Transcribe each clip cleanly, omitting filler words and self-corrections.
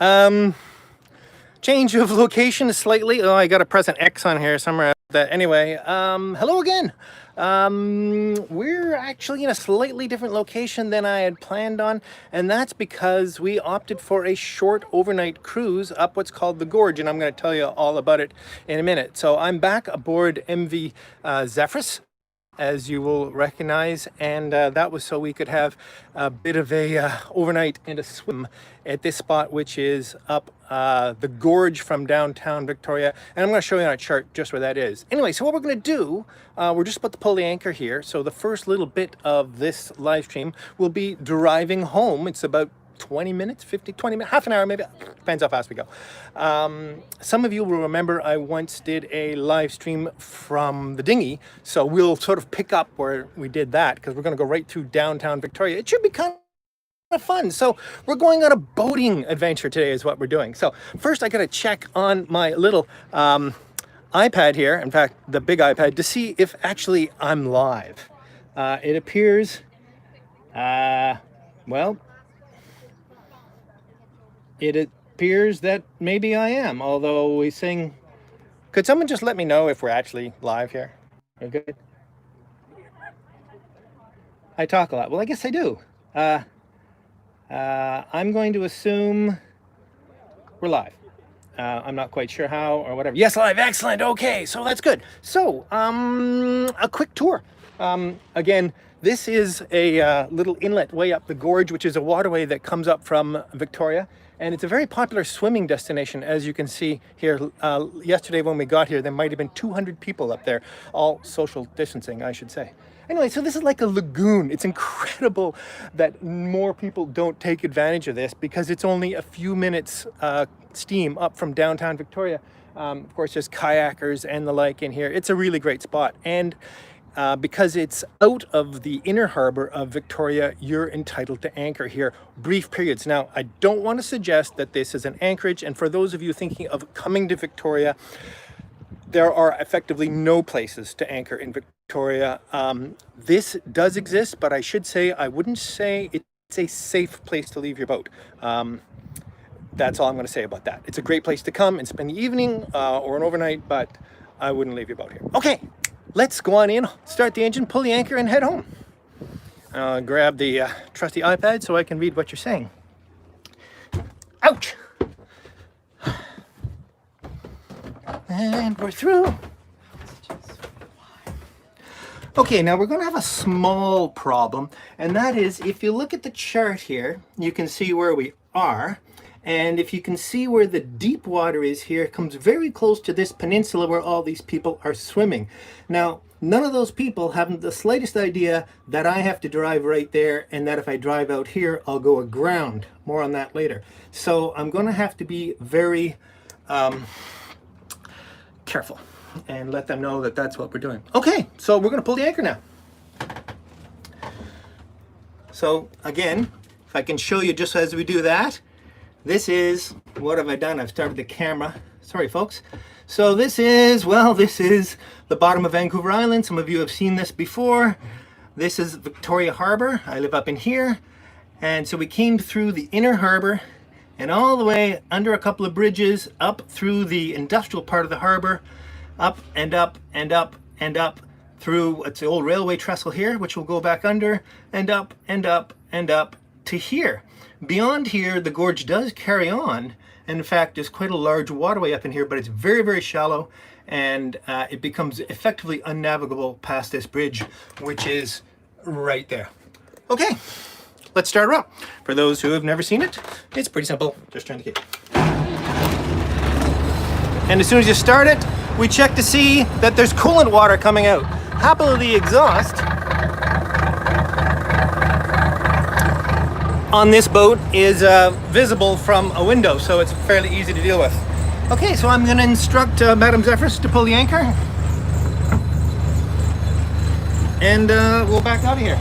Um, Change of location slightly. Oh, I got to press an X on here somewhere. That anyway. Hello again. We're actually in a slightly different location than I had planned on, and that's because we opted for a short overnight cruise up what's called the Gorge, and I'm going to tell you all about it in a minute. So I'm back aboard MV Zephyrus, as you will recognize, and that was so we could have a bit of a overnight and a swim at this spot, which is up the gorge from downtown Victoria, and I'm going to show you on a chart just where that is. Anyway, so what we're going to do, we're just about to pull the anchor here, so the first little bit of this live stream will be driving home. It's about 20 minutes, 20 minutes, half an hour maybe, depends how fast we go. Some of you will remember I once did a live stream from the dinghy, so we'll sort of pick up where we did that, because we're going to go right through downtown Victoria. It should be kind of fun. So we're going on a boating adventure today is what we're doing. So first I got to check on my little iPad here, in fact the big iPad, to see if actually I'm live. It appears, well, it appears that maybe I am, although we sing. Could someone just let me know if we're actually live here? Are good? I talk a lot. Well, I guess I do. I'm going to assume we're live. I'm not quite sure how or whatever. Yes, live. Excellent. Okay, so that's good. So, a quick tour. Again, this is a little inlet way up the gorge, which is a waterway that comes up from Victoria. And it's a very popular swimming destination, as you can see here. Yesterday when we got here, there might have been 200 people up there, all social distancing, I should say. Anyway, so this is like a lagoon. It's incredible that more people don't take advantage of this, because it's only a few minutes steam up from downtown Victoria. Of course, there's kayakers and the like in here. It's a really great spot. And because it's out of the inner harbor of Victoria, you're entitled to anchor here brief periods. Now, I don't want to suggest that this is an anchorage, and for those of you thinking of coming to Victoria, there are effectively no places to anchor in Victoria. This does exist, but I should say, I wouldn't say it's a safe place to leave your boat. That's all I'm going to say about that. It's a great place to come and spend the evening or an overnight, but I wouldn't leave your boat here. Okay. Let's go on in, start the engine, pull the anchor, and head home. Grab the trusty iPad so I can read what you're saying. Ouch! And we're through. Okay, now we're going to have a small problem, and that is, if you look at the chart here, you can see where we are. And if you can see where the deep water is here, it comes very close to this peninsula where all these people are swimming. Now, none of those people have the slightest idea that I have to drive right there, and that if I drive out here, I'll go aground. More on that later. So I'm going to have to be very careful and let them know that that's what we're doing. Okay, so we're going to pull the anchor now. So again, if I can show you just as we do that, this is, what have I done? I've started the camera. Sorry, folks. So this is, well, this is the bottom of Vancouver Island. Some of you have seen this before. This is Victoria Harbor. I live up in here. And so we came through the inner harbor and all the way under a couple of bridges up through the industrial part of the harbor, up and up and up and up through, it's the old railway trestle here, which will go back under, and up and up and up to here. Beyond here, the gorge does carry on. And in fact, there's quite a large waterway up in here, but it's very, very shallow, and it becomes effectively unnavigable past this bridge, which is right there. Okay, let's start her up. For those who have never seen it, it's pretty simple. Just turn the key. And as soon as you start it, we check to see that there's coolant water coming out. Happily, the exhaust on this boat is visible from a window, so it's fairly easy to deal with. Okay, so I'm going to instruct Madam Zephyrus to pull the anchor, and we'll back out of here.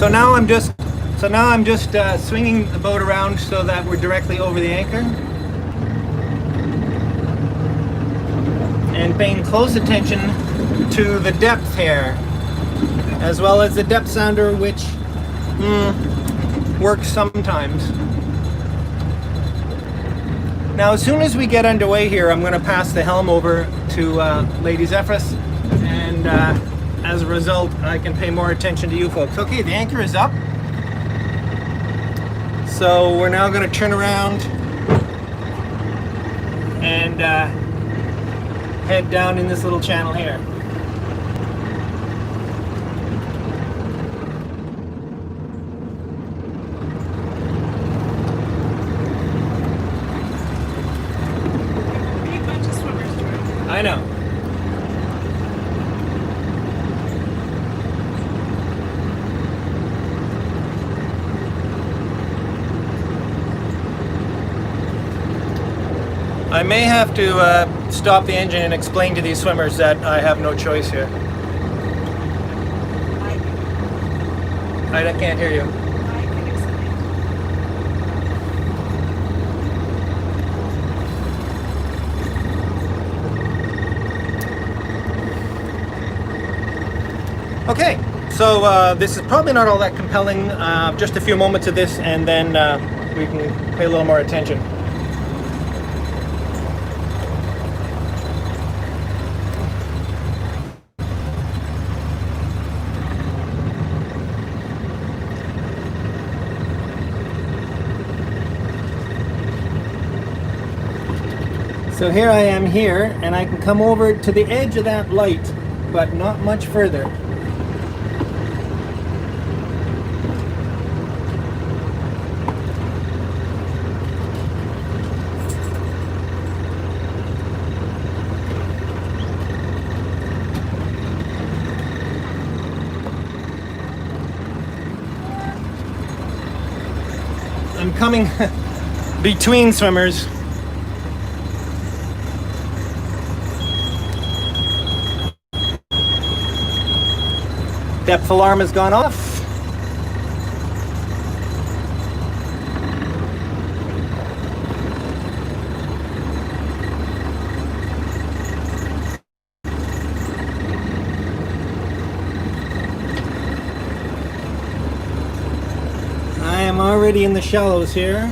So now I'm just swinging the boat around so that we're directly over the anchor, and paying close attention to the depth here, as well as the depth sounder, which works sometimes. Now, as soon as we get underway here, I'm going to pass the helm over to Lady Zephyrus, and as a result, I can pay more attention to you folks. Okay, the anchor is up. So we're now going to turn around and head down in this little channel here. Big bunch of swimmers, George. I know. I may have to stop the engine and explain to these swimmers that I have no choice here. I can't hear you. I can explain. Okay, so this is probably not all that compelling. Just a few moments of this, and then we can pay a little more attention. So here I am here, and I can come over to the edge of that light, but not much further. I'm coming between swimmers. Depth alarm has gone off. I am already in the shallows here.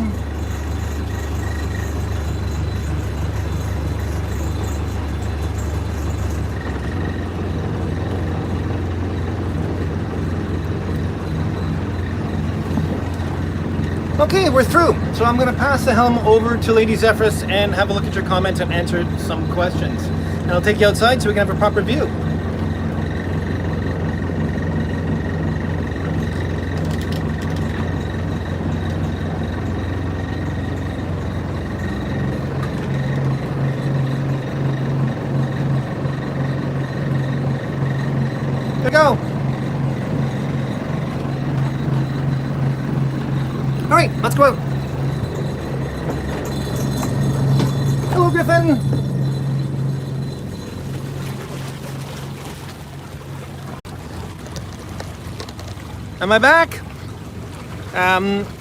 Okay, we're through. So I'm going to pass the helm over to Lady Zephyrus and have a look at your comments and answer some questions. And I'll take you outside so we can have a proper view. There we go. All right, let's go out. Hello, Griffin. Am I back?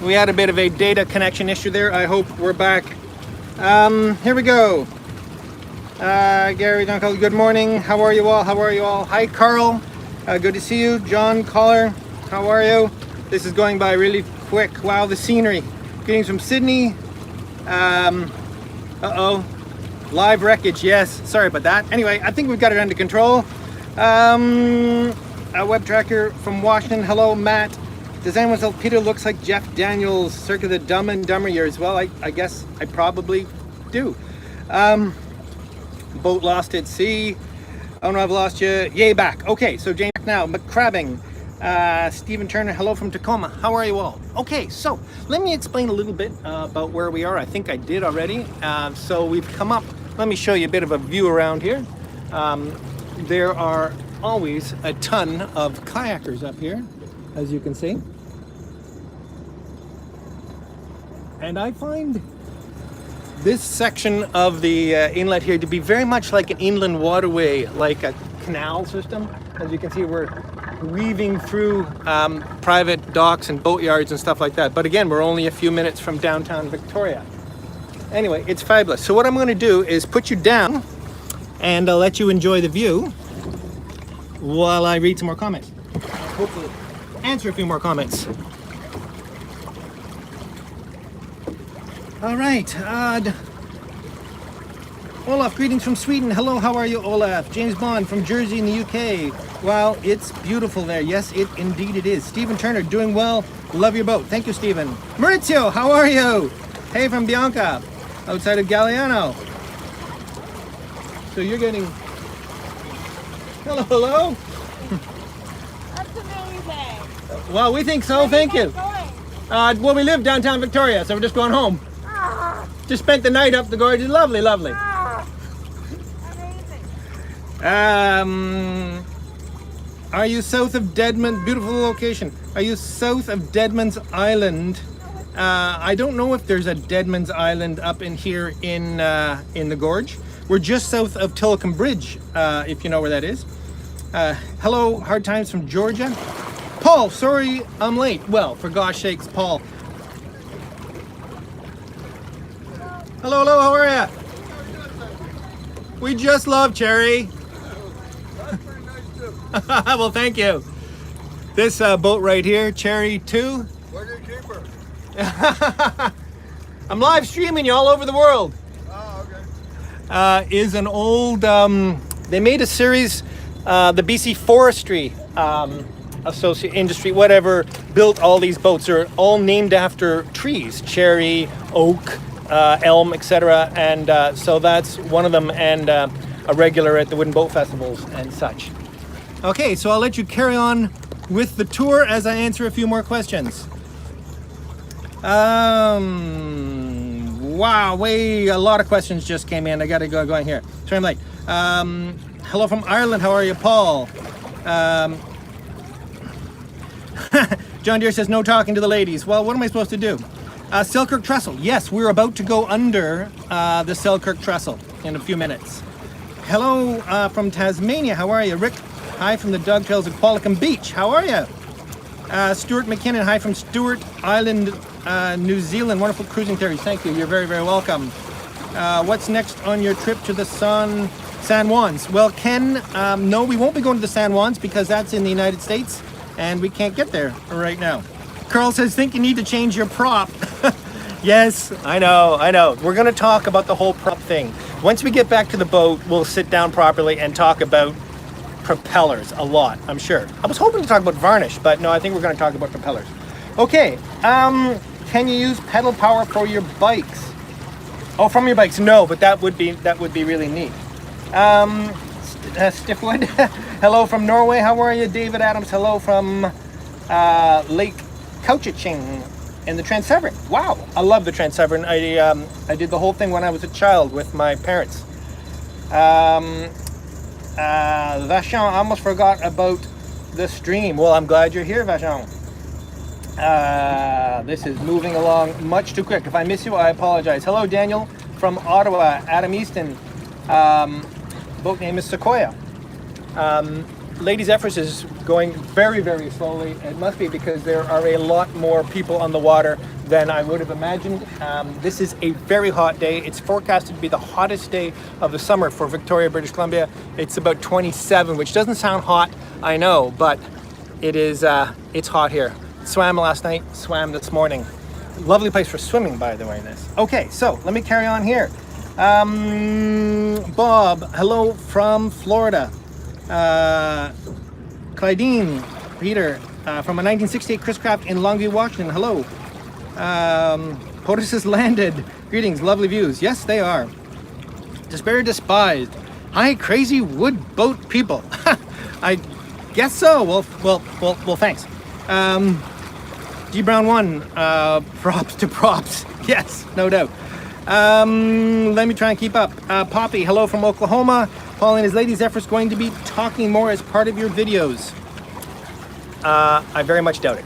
We had a bit of a data connection issue there. I hope we're back. Here we go. Gary, John, good morning. How are you all? How are you all? Hi, Carl. Good to see you. John, caller. How are you? This is going by really quick. Wow, the scenery. Greetings from Sydney. Uh-oh. Live wreckage, yes. Sorry about that. Anyway, I think we've got it under control. A web tracker from Washington. Hello, Matt. Does anyone else? Peter looks like Jeff Daniels, circa the Dumb and Dumber years. Well, I guess I probably do. Boat lost at sea. Oh no, I've lost you. Yay, back. Okay, so Jane now. McCrabbing. Stephen Turner, hello from Tacoma. How are you all? Okay, so let me explain a little bit about where we are. I think I did already. So we've come up. Let me show you a bit of a view around here. There are always a ton of kayakers up here, as you can see. And I find this section of the inlet here to be very much like an inland waterway, like a canal system. As you can see, we're weaving through private docks and boatyards and stuff like that. But again, we're only a few minutes from downtown Victoria. Anyway, it's fabulous. So what I'm going to do is put you down and I'll let you enjoy the view while I read some more comments. Hopefully answer a few more comments. All right. Olaf, greetings from Sweden. Hello, how are you, Olaf? James Bond from Jersey in the UK. Wow, it's beautiful there. Yes, indeed it is. Stephen Turner, doing well. Love your boat. Thank you, Stephen. Maurizio, how are you? Hey from Bianca, outside of Galliano. So you're getting... Hello. That's amazing. Well, we think so. Thank you. Well, we live downtown Victoria, so we're just going home. Just spent the night up the gorge. It's lovely. Amazing. Are you south of Deadman? Beautiful location. Are you south of Deadman's Island? I don't know if there's a Deadman's Island up in here in the gorge. We're just south of Tillicum Bridge, if you know where that is. Hello, hard times from Georgia. Paul, sorry I'm late. Well, for gosh sakes, Paul. Hello, how are ya? We just love Cherry. That's pretty nice too. Well, thank you. This boat right here, Cherry 2. Where do you keep her? I'm live streaming you all over the world. Oh, okay. Is an old, they made a series, the BC Forestry industry, whatever, built all these boats. They're all named after trees, cherry, oak, elm, etc. And so that's one of them, and a regular at the wooden boat festivals and such. Okay, so I'll let you carry on with the tour as I answer a few more questions. Wow, a lot of questions just came in. I gotta go going here. Sorry I'm late. Hello from Ireland, how are you, Paul? John Deere says no talking to the ladies. Well, what am I supposed to do? Selkirk Trestle. Yes, we're about to go under the Selkirk Trestle in a few minutes. Hello from Tasmania. How are you? Rick, hi from the Dogtails of Qualicum Beach. How are you? Stuart McKinnon, hi from Stewart Island, New Zealand. Wonderful cruising theories. Thank you. You're very, very welcome. What's next on your trip to the San Juans? Well, Ken, no, we won't be going to the San Juans because that's in the United States and we can't get there right now. Carl says, think you need to change your prop. Yes, I know. We're going to talk about the whole prop thing. Once we get back to the boat, we'll sit down properly and talk about propellers a lot, I'm sure. I was hoping to talk about varnish, but no, I think we're going to talk about propellers. Okay, can you use pedal power for your bikes? Oh, from your bikes? No, but that would be really neat. Stiffwood, hello from Norway. How are you? David Adams, hello from Lake Couchiching in the Trans-Severn. Wow, I love the Trans-Severn. I did the whole thing when I was a child with my parents. Vachon, I almost forgot about the stream. Well, I'm glad you're here, Vachon. This is moving along much too quick. If I miss you, I apologize. Hello, Daniel from Ottawa. Adam Easton. Boat name is Sequoia. Lady Zephyrus is going very, very slowly. It must be because there are a lot more people on the water than I would have imagined. This is a very hot day. It's forecasted to be the hottest day of the summer for Victoria, British Columbia. It's about 27, which doesn't sound hot, I know, but it is. It's hot here. Swam last night, swam this morning. Lovely place for swimming, by the way, this. Okay, so let me carry on here. Bob, hello from Florida. Clydeen, Peter, from a 1968 Chris Craft in Longview, Washington. Hello. POTUS has landed. Greetings, lovely views. Yes, they are. Despair despised. Hi, crazy wood boat people. I guess so. Well, thanks. G Brown 1, props to props. Yes, no doubt. Let me try and keep up. Poppy, hello from Oklahoma. Pauline, is Lady Zephyrus going to be talking more as part of your videos? I very much doubt it.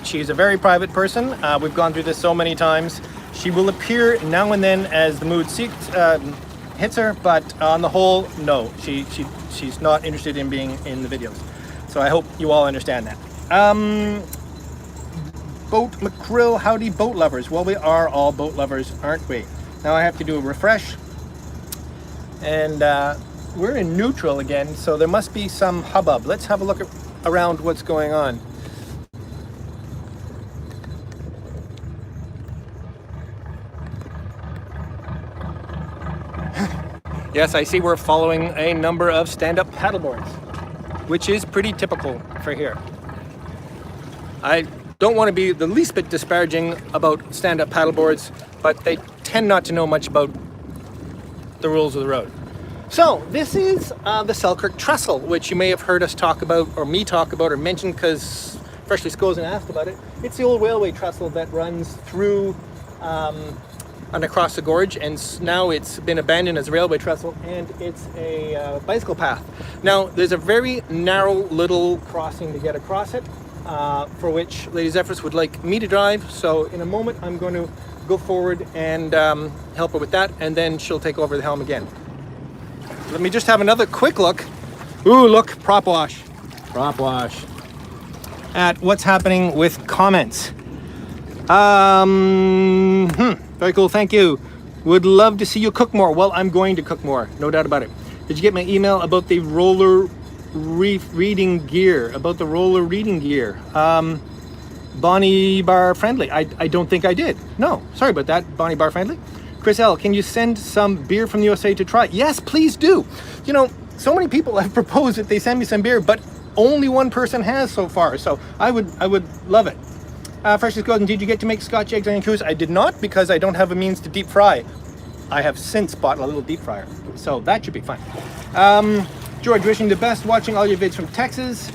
She's a very private person. We've gone through this so many times. She will appear now and then as the mood hits her, but on the whole, no. She's not interested in being in the videos. So I hope you all understand that. Boat McCrill, howdy boat lovers. Well, we are all boat lovers, aren't we? Now I have to do a refresh. And we're in neutral again, so there must be some hubbub. Let's have a look around what's going on. Yes, I see we're following a number of stand-up paddleboards, which is pretty typical for here. I don't want to be the least bit disparaging about stand-up paddleboards, but they tend not to know much about the rules of the road. So this is the Selkirk Trestle, which you may have heard us talk about, or me talk about, or mention, because Freshly Scozen asked about it. It's the old railway trestle that runs through and across the gorge, and now it's been abandoned as a railway trestle, and it's a bicycle path. Now there's a very narrow little crossing to get across it, for which Lady Zephyrus would like me to drive. So in a moment I'm going to go forward and help her with that, and then she'll take over the helm again. Let me just have another quick look. Ooh, look, prop wash at what's happening with comments. Very cool, thank you. Would love to see you cook more. Well, I'm going to cook more, no doubt about it. Did you get my email about the roller reading gear? Bonnie Bar Friendly. I don't think I did. No, sorry about that, Bonnie Bar Friendly. Chris L, can you send some beer from the USA to try? Yes, please do. You know, so many people have proposed that they send me some beer, but only one person has so far. So I would love it. Freshly Golden, did you get to make Scotch eggs on your cruise? I did not, because I don't have a means to deep fry. I have since bought a little deep fryer, so that should be fine. George, wishing the best, watching all your vids from Texas.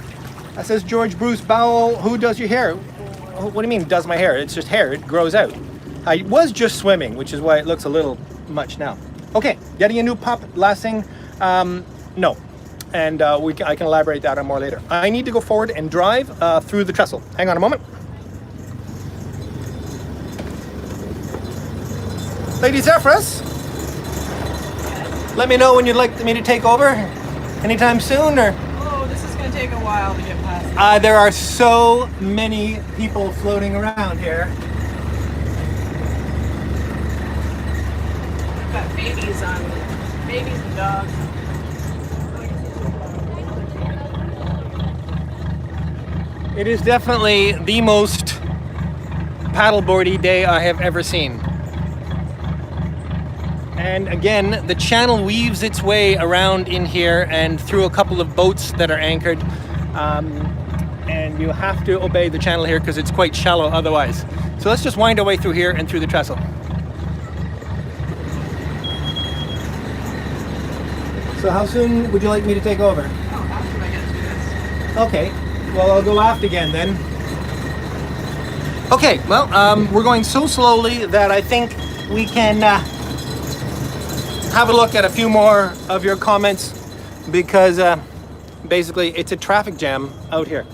Says George Bruce Bowell, who does your hair? What do you mean does my hair? It's just hair, it grows out. I was just swimming, which is why it looks a little much now. Okay, getting a new pup, last thing, no. And I can elaborate that on more later. I need to go forward and drive through the trestle. Hang on a moment. Lady Zephyrus, let me know when you'd like me to take over. Anytime soon, or? Oh, this is going to take a while to get past. There are so many people floating around here. We've got babies and dogs. It is definitely the most paddleboardy day I have ever seen. And again, the channel weaves its way around in here and through a couple of boats that are anchored. And you have to obey the channel here because it's quite shallow otherwise. So let's just wind our way through here and through the trestle. So how soon would you like me to take over? Oh, after I get through this. Okay, well I'll go aft again then. Okay, well, we're going so slowly that I think we can have a look at a few more of your comments, because basically it's a traffic jam out here.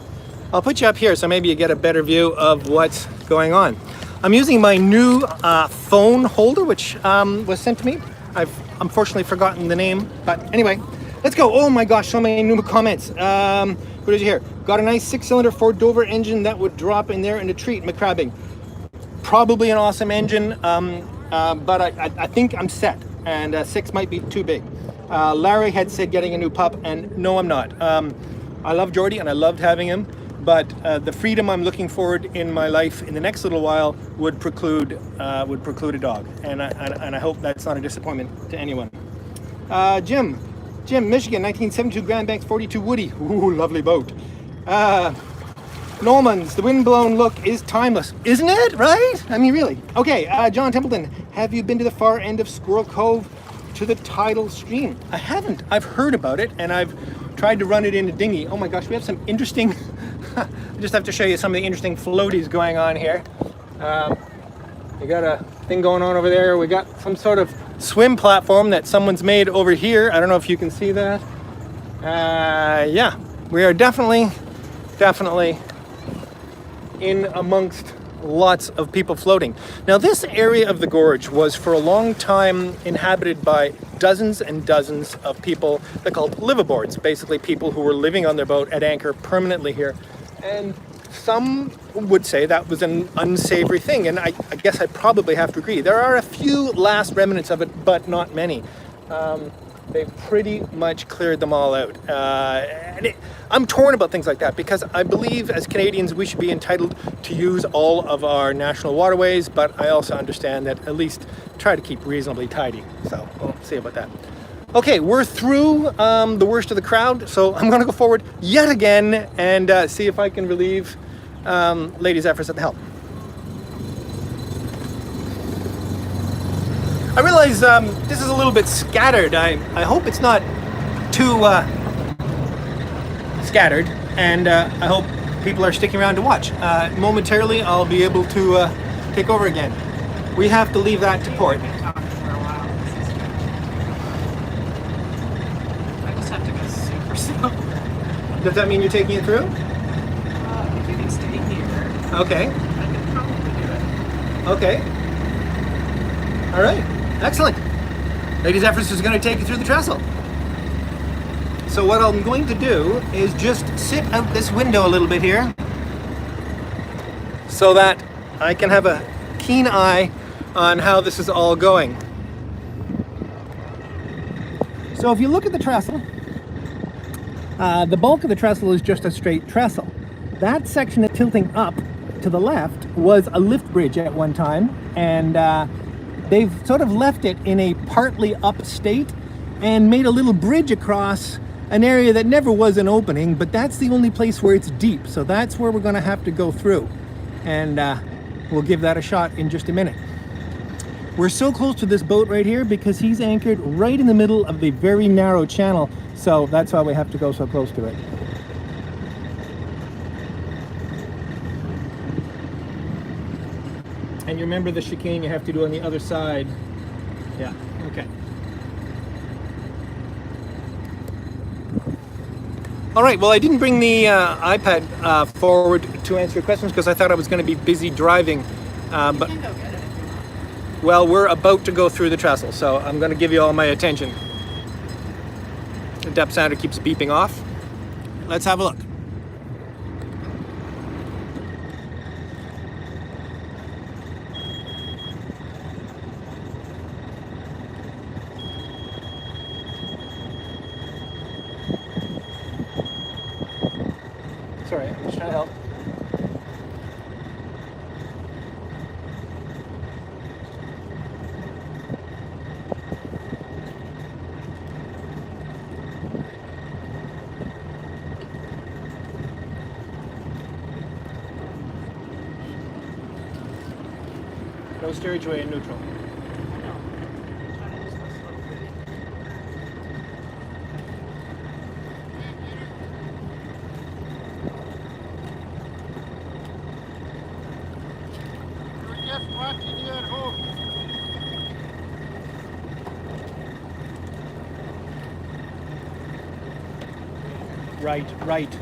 I'll put you up here so maybe you get a better view of what's going on. I'm using my new phone holder, which was sent to me. I've unfortunately forgotten the name, but anyway, let's go. Oh my gosh, so many new comments. What did you hear? Got a nice 6-cylinder Ford Dover engine that would drop in there in a treat, McCrabbing. Probably an awesome engine, but I think I'm set. And 6 might be too big. Larry had said getting a new pup, and no, I'm not. I love Geordie and I loved having him, but the freedom I'm looking forward in my life in the next little while would preclude a dog, and I hope that's not a disappointment to anyone. Jim, Michigan, 1972 Grand Banks 42 Woody. Ooh, lovely boat. Normans, the windblown look is timeless, isn't it? Right? I mean, really. Okay, John Templeton, have you been to the far end of Squirrel Cove to the tidal stream? I haven't. I've heard about it, and I've tried to run it in a dinghy. Oh my gosh, we have some interesting, I just have to show you some of the interesting floaties going on here. We got a thing going on over there. We got some sort of swim platform that someone's made over here. I don't know if you can see that. Yeah, we are definitely in amongst lots of people floating. Now this area of the gorge was for a long time inhabited by dozens and dozens of people that called liveaboards, basically people who were living on their boat at anchor permanently here. And some would say that was an unsavory thing, and I guess I probably have to agree. There are a few last remnants of it, but not many. They've pretty much cleared them all out. I'm torn about things like that because I believe as Canadians we should be entitled to use all of our national waterways, but I also understand that at least try to keep reasonably tidy. So we'll see about that. Okay, we're through the worst of the crowd, so I'm going to go forward yet again and see if I can relieve Lady Zephyrus at the helm. I realize this is a little bit scattered. I hope it's not too scattered, and I hope people are sticking around to watch. Momentarily, I'll be able to take over again. We have to leave that to port. I just have to go super slow. Does that mean you're taking it through? If you can stay here, Okay. I can probably do it. Okay. All right. Excellent. Lady Zephyrus is going to take you through the trestle. So what I'm going to do is just sit out this window a little bit here so that I can have a keen eye on how this is all going. So if you look at the trestle, the bulk of the trestle is just a straight trestle. That section of tilting up to the left was a lift bridge at one time, and they've sort of left it in a partly up state and made a little bridge across an area that never was an opening, but that's the only place where it's deep. So that's where we're going to have to go through. And we'll give that a shot in just a minute. We're so close to this boat right here because he's anchored right in the middle of the very narrow channel. So that's why we have to go so close to it. And you remember the chicane you have to do on the other side. Yeah, okay. All right, well, I didn't bring the iPad forward to answer your questions because I thought I was going to be busy driving. But You can go get it. well, we're about to go through the trestle, so I'm going to give you all my attention. The depth sounder keeps beeping off. Let's have a look. Sorry, I'm just trying to help. No steerage way in neutral. I know. I'm trying to just go slow. We're just watching you at home. Right.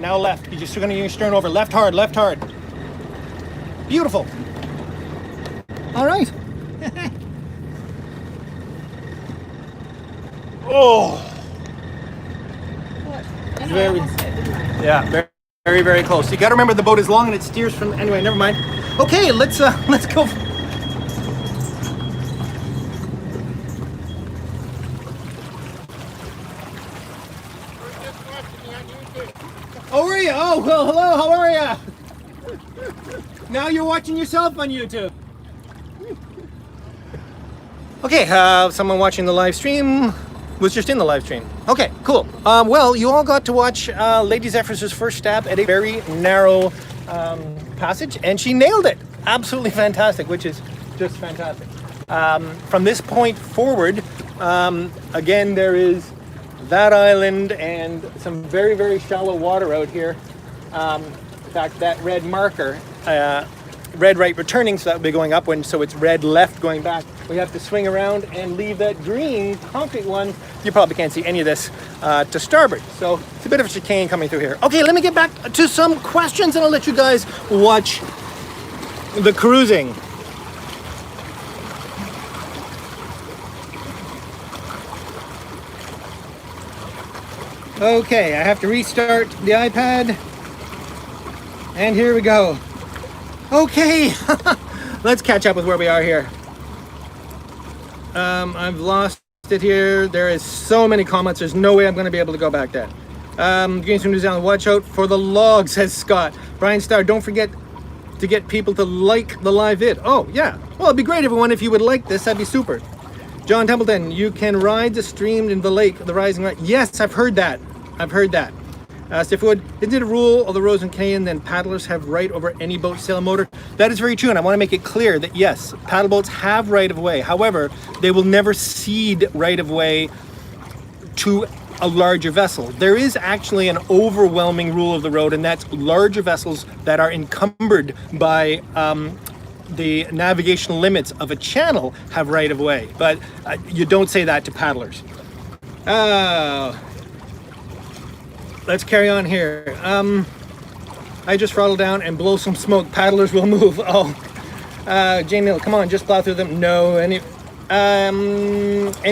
Now left. You're just going to use your stern over. Left hard. Beautiful. All right. Oh. What? Very- I almost did, didn't I? Yeah, very close. You got to remember the boat is long and it steers from. Anyway, never mind. Okay, let's go. We're just watching you on YouTube. Oh, were you? Oh, well, hello. How are you? Now you're watching yourself on YouTube. Okay, someone watching the live stream was just in the live stream. Okay, cool. Well, you all got to watch Lady Zephyrus' first stab at a very narrow passage, and she nailed it. Absolutely fantastic, which is just fantastic. From this point forward, again, there is that island and some very shallow water out here. In fact, that red marker, red right returning, so that would be going upwind, so it's red left going back. we have to swing around and leave that green concrete one. You probably can't see any of this to starboard. So it's a bit of a chicane coming through here. Okay, let me get back to some questions and I'll let you guys watch the cruising. Okay, I have to restart the iPad. And here we go. Okay, let's catch up with where we are here. I've lost it here. There is so many comments. There's no way I'm going to be able to go back there. Greens from New Zealand, watch out for the log, says Scott. Brian Starr, don't forget to get people to like the live vid. Oh, yeah. Well, it'd be great, everyone, if you would like this. That'd be super. John Templeton, you can ride the stream in the lake, the rising light. Yes, I've heard that. I've heard that. Steph Wood, isn't it a rule of the roads in Canadian then paddlers have right over any boat sail motor? That is very true, and I want to make it clear that yes, paddle boats have right of way. However, they will never cede right of way to a larger vessel. There is actually an overwhelming rule of the road, and that's larger vessels that are encumbered by the navigational limits of a channel have right of way. But you don't say that to paddlers. Let's carry on here. I just throttle down and blow some smoke. Paddlers will move. Oh, Jane Neal, come on, just plow through them. No, any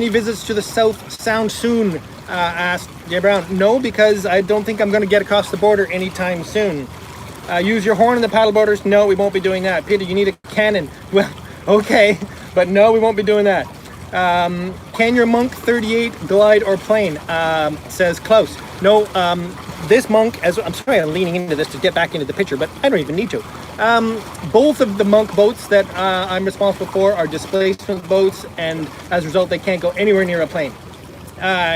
visits to the South Sound soon? Asked Jay Brown. No, because I don't think I'm going to get across the border anytime soon. Use your horn in the paddleboarders. No, we won't be doing that. Peter, you need a cannon. Well, okay, but no, we won't be doing that. Can your Monk 38 glide or plane? Says Klaus. No, this Monk, I'm sorry I'm leaning into this to get back into the picture, but I don't even need to. Both of the Monk boats that I'm responsible for are displacement boats, and as a result, they can't go anywhere near a plane.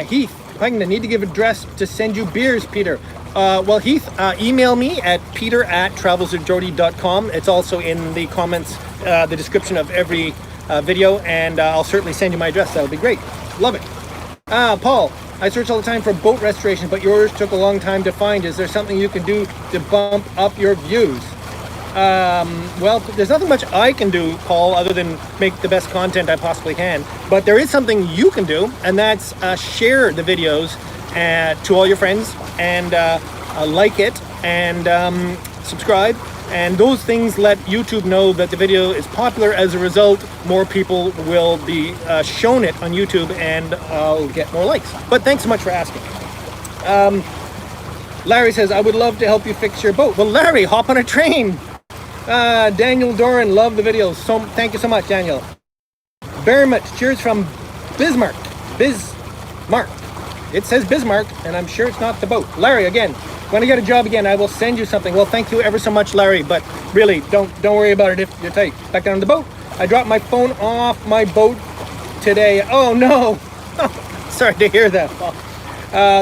Heath, I'm going to need to give address to send you beers, Peter. Well, Heath, email me at peter@travelswithgeordie.com. It's also in the comments, the description of every video, and I'll certainly send you my address. That would be great. Love it. Paul, I search all the time for boat restoration, but yours took a long time to find. Is there something you can do to bump up your views? Well, there's nothing much I can do, Paul, other than make the best content I possibly can. But there is something you can do, and that's share the videos to all your friends, and like it, and subscribe. And those things let YouTube know that the video is popular. As a result, more people will be shown it on YouTube, and I'll get more likes. But thanks so much for asking. Larry says, I would love to help you fix your boat. Well, Larry, hop on a train. Daniel Doran, love the videos. So thank you so much, Daniel. Bermot, cheers from Bismarck. Bismarck. It says Bismarck, and I'm sure it's not the boat. Larry, again, when I get a job again, I will send you something. Well, thank you ever so much, Larry, but really, don't worry about it if you're tight. Back down on the boat. I dropped my phone off my boat today. Oh, no. Sorry to hear that.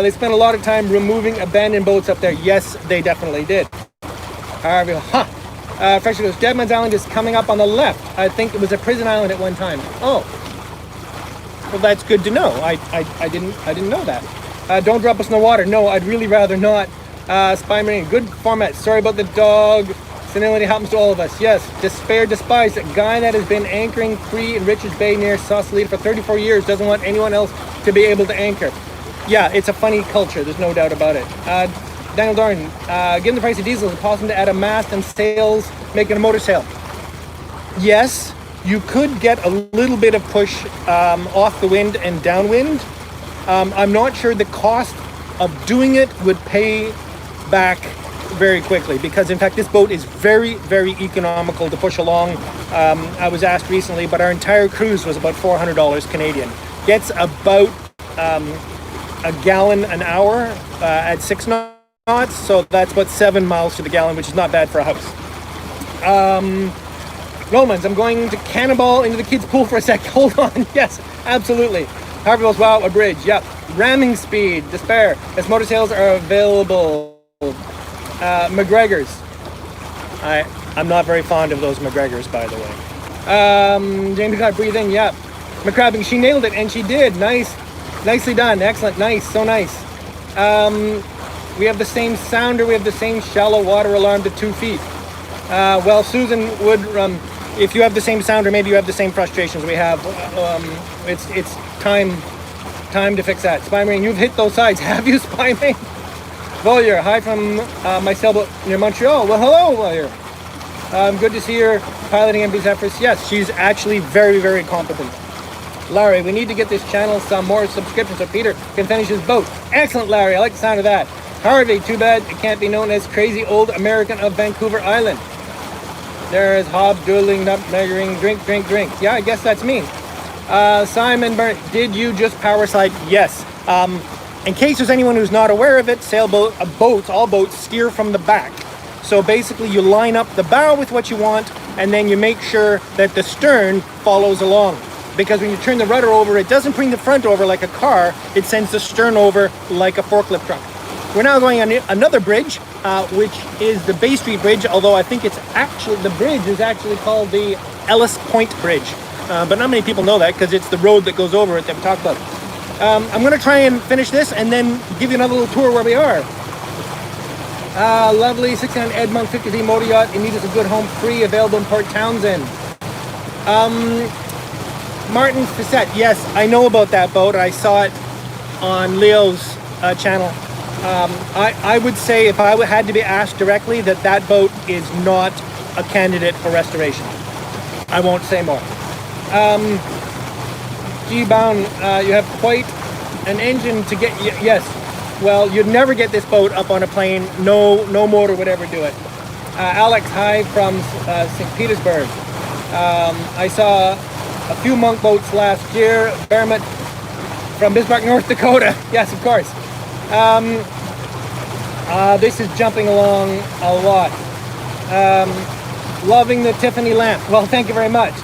They spent a lot of time removing abandoned boats up there. Yes, they definitely did. Harvey, Fresh goes, Deadman's Island is coming up on the left. I think it was a prison island at one time. Oh. Well, that's good to know. I didn't know that. Don't drop us in the water. No, I'd really rather not. Spy Marine, good format. Sorry about the dog. Senility happens to all of us. Yes, despair, despise. A guy that has been anchoring free in Richards Bay near Sausalito for 34 years doesn't want anyone else to be able to anchor. Yeah, it's a funny culture. There's no doubt about it. Daniel Doran, given the price of diesel, is it possible to add a mast and sails, making a motor sail? Yes, you could get a little bit of push off the wind and downwind. I'm not sure the cost of doing it would pay back very quickly, because in fact this boat is very, very economical to push along. I was asked recently, but our entire cruise was about $400 Canadian. Gets about a gallon an hour at 6 knots, so that's about 7 miles to the gallon, which is not bad for a house. Romans, I'm going to cannonball into the kids' pool for a sec. Hold on. Yes, absolutely. Harvey goes, wow, a bridge. Yep. Ramming speed. Despair. As motor sails are available. McGregor's. I'm not very fond of those McGregor's, by the way. Jamie got breathing. Yep. McCrabbing, she nailed it, and she did. Nice. Nicely done. Excellent. Nice. So nice. We have the same sounder. We have the same shallow water alarm to 2 feet. Well, Susan would if you have the same sound, or maybe you have the same frustrations we have, it's time to fix that. Spy Marine, you've hit those sides. Have you, Spy Marine? Vollier, hi from my sailboat near Montreal. Well, hello, Vollier. Good to see her piloting Empress efforts. Yes, she's actually very, very competent. Larry, we need to get this channel some more subscriptions so Peter can finish his boat. Excellent, Larry. I like the sound of that. Harvey, too bad it can't be known as Crazy Old American of Vancouver Island. There's Hob, dueling, nut measuring, drink, drink, drink. Yeah, I guess that's me. Simon Burnett, did you just power slide? Yes. In case there's anyone who's not aware of it, all boats steer from the back. So basically you line up the bow with what you want, and then you make sure that the stern follows along. Because when you turn the rudder over, it doesn't bring the front over like a car, it sends the stern over like a forklift truck. We're now going on another bridge, which is the Bay Street Bridge, although I think the bridge is actually called the Ellis Point Bridge. But not many people know that because it's the road that goes over it that we talked about. I'm going to try and finish this and then give you another little tour where we are. Lovely 69 Edmund 53 motor yacht. It needs a good home, free, available in Port Townsend. Martin Facette, yes, I know about that boat. I saw it on Leo's channel. I would say if I had to be asked directly that boat is not a candidate for restoration. I won't say more. G-Bound, you have quite an engine to get, yes. Well, you'd never get this boat up on a plane. No motor would ever do it. Alex, hi from St. Petersburg. I saw a few monk boats last year. Bearmont from Bismarck, North Dakota. Yes, of course. This is jumping along a lot. Loving the Tiffany lamp. Well, thank you very much.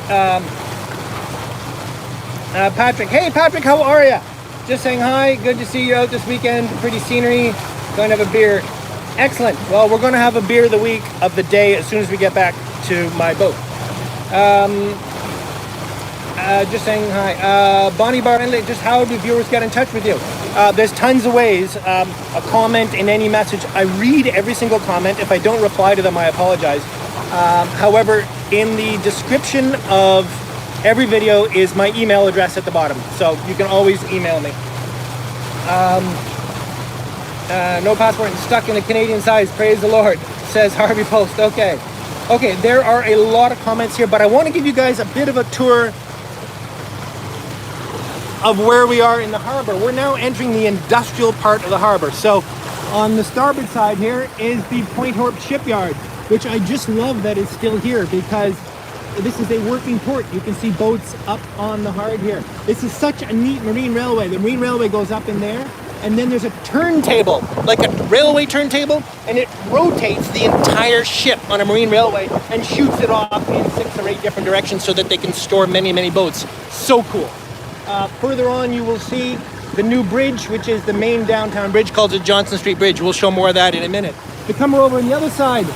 Patrick. Hey, Patrick, how are you? Just saying hi. Good to see you out this weekend. Pretty scenery. Going to have a beer. Excellent. Well, we're going to have a beer of the week, of the day, as soon as we get back to my boat. Just saying hi. Bonnie Bar Inlet, just how do viewers get in touch with you? There's tons of ways. A comment in any message. I read every single comment. If I don't reply to them, I apologize. However, in the description of every video is my email address at the bottom. So you can always email me. No passport and stuck in the Canadian size. Praise the Lord, says Harvey Post. Okay, there are a lot of comments here, but I want to give you guys a bit of a tour of where we are in the harbor. We're now entering the industrial part of the harbor. So on the starboard side here is the Point Horp shipyard, which I just love that it's still here because this is a working port. You can see boats up on the hard here. This is such a neat marine railway. The marine railway goes up in there, and then there's a turntable, like a railway turntable, and it rotates the entire ship on a marine railway and shoots it off in 6 or 8 different directions so that they can store many, many boats. So cool. Further on, you will see the new bridge, which is the main downtown bridge called the Johnson Street Bridge. We'll show more of that in a minute. To come over on the other side,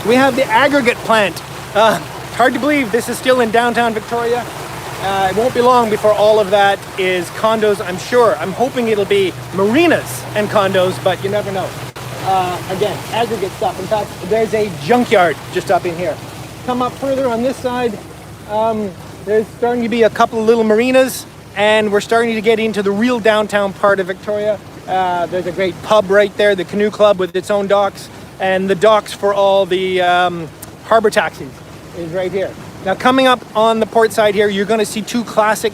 we have the Aggregate Plant. Hard to believe this is still in downtown Victoria. It won't be long before all of that is condos, I'm sure. I'm hoping it'll be marinas and condos, but you never know. Again, aggregate stuff. In fact, there's a junkyard just up in here. Come up further on this side, there's starting to be a couple of little marinas, and we're starting to get into the real downtown part of Victoria. There's a great pub right there, the Canoe Club with its own docks, and the docks for all the harbor taxis is right here. Now coming up on the port side here, you're going to see 2 classic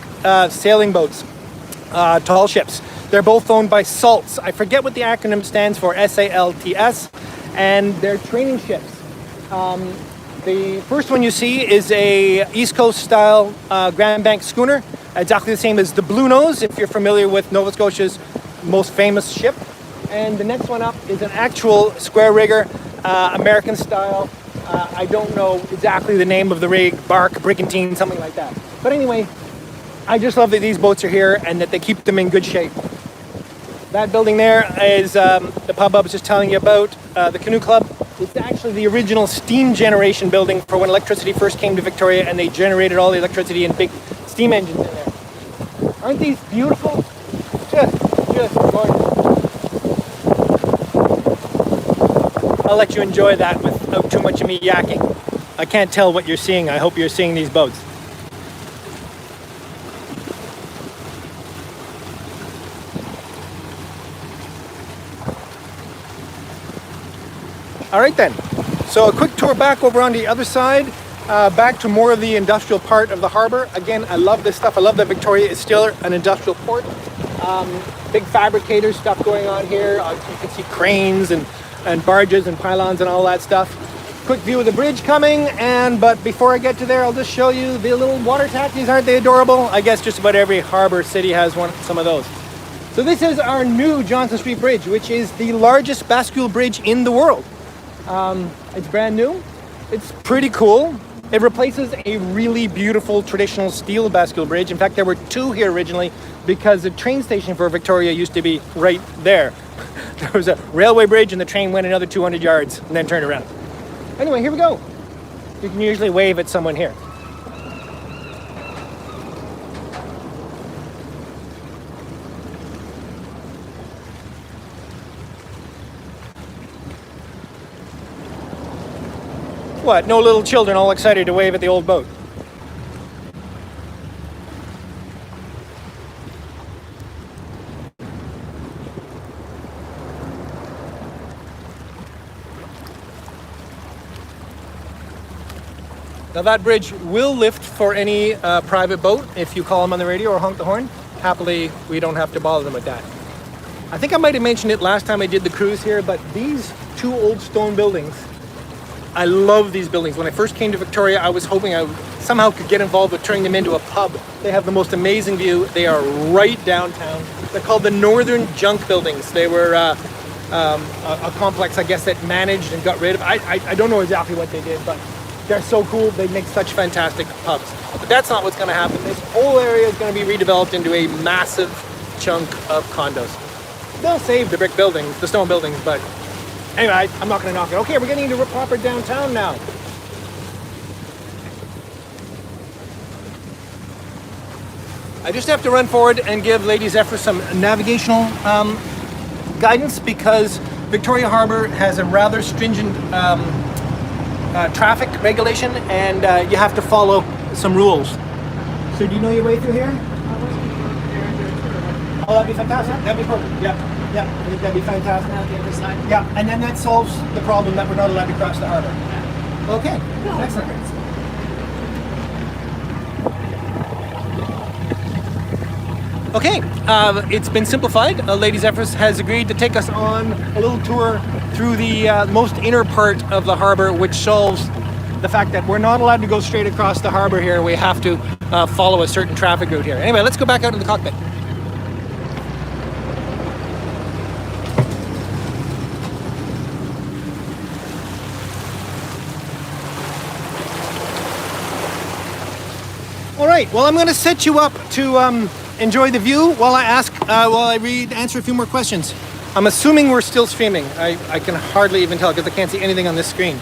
sailing boats, tall ships. They're both owned by SALTS. I forget what the acronym stands for, SALTS, and they're training ships. The first one you see is a East Coast style Grand Bank schooner, exactly the same as the Blue Nose, if you're familiar with Nova Scotia's most famous ship. And the next one up is an actual square rigger, American style. I don't know exactly the name of the rig, bark, brigantine, something like that. But anyway, I just love that these boats are here and that they keep them in good shape. That building there is the pub I was just telling you about, the Canoe Club. It's actually the original steam generation building for when electricity first came to Victoria, and they generated all the electricity in big steam engines in there. Aren't these beautiful? Just gorgeous. I'll let you enjoy that without too much of me yakking. I can't tell what you're seeing. I hope you're seeing these boats. All right then, so a quick tour back over on the other side, back to more of the industrial part of the harbor. Again, I love this stuff. I love that Victoria is still an industrial port. Big fabricator stuff going on here. You can see cranes and barges and pylons and all that stuff. Quick view of the bridge coming, but before I get to there, I'll just show you the little water taxis. Aren't they adorable? I guess just about every harbor city has some of those. So this is our new Johnson Street Bridge, which is the largest bascule bridge in the world. It's brand new. It's pretty cool. It replaces a really beautiful traditional steel bascule bridge. In fact, there were two here originally because the train station for Victoria used to be right there. There was a railway bridge and the train went another 200 yards and then turned around. Anyway, here we go. You can usually wave at someone here. What, no little children all excited to wave at the old boat? Now that bridge will lift for any private boat if you call them on the radio or honk the horn. Happily, we don't have to bother them with that. I think I might have mentioned it last time I did the cruise here, but these two old stone buildings, I love these buildings. When I first came to Victoria, I was hoping I somehow could get involved with turning them into a pub. They have the most amazing view. They are right downtown. They're called the Northern Junk Buildings. They were a complex, I guess, that managed and got rid of. I don't know exactly what they did, but they're so cool. They make such fantastic pubs. But that's not what's going to happen. This whole area is going to be redeveloped into a massive chunk of condos. They'll save the brick buildings, the stone buildings, but anyway, I'm not going to knock it. Okay, we're getting into proper downtown now. I just have to run forward and give Lady Zephyr some navigational guidance because Victoria Harbour has a rather stringent traffic regulation and you have to follow some rules. So do you know your way through here? Oh, that'd be fantastic. That'd be perfect. Yeah, I think that'd be fantastic. Now the other side. Yeah, and then that solves the problem that we're not allowed to cross the harbor. Okay, excellent. Okay, it's been simplified. Lady Zephyr has agreed to take us on a little tour through the most inner part of the harbor, which solves the fact that we're not allowed to go straight across the harbor here. We have to follow a certain traffic route here. Anyway, let's go back out to the cockpit. All right, well, I'm going to set you up to enjoy the view while I answer a few more questions. I'm assuming we're still streaming. I can hardly even tell because I can't see anything on this screen.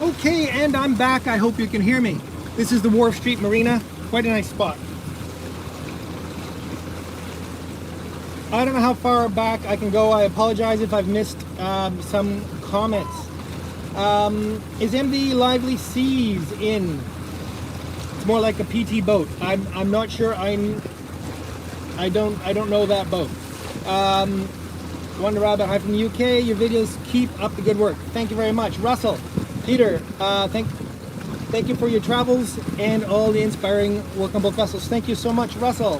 Okay, and I'm back. I hope you can hear me. This is the Wharf Street Marina. Quite a nice spot. I don't know how far back I can go. I apologize if I've missed some comments. Is MV Lively Seas in? It's more like a PT boat. I'm not sure. I don't know that boat. Wonder Rabbit, hi from the UK. Your videos keep up the good work. Thank you very much, Russell, Peter. Thank you for your travels and all the inspiring work on both vessels. Thank you so much, Russell.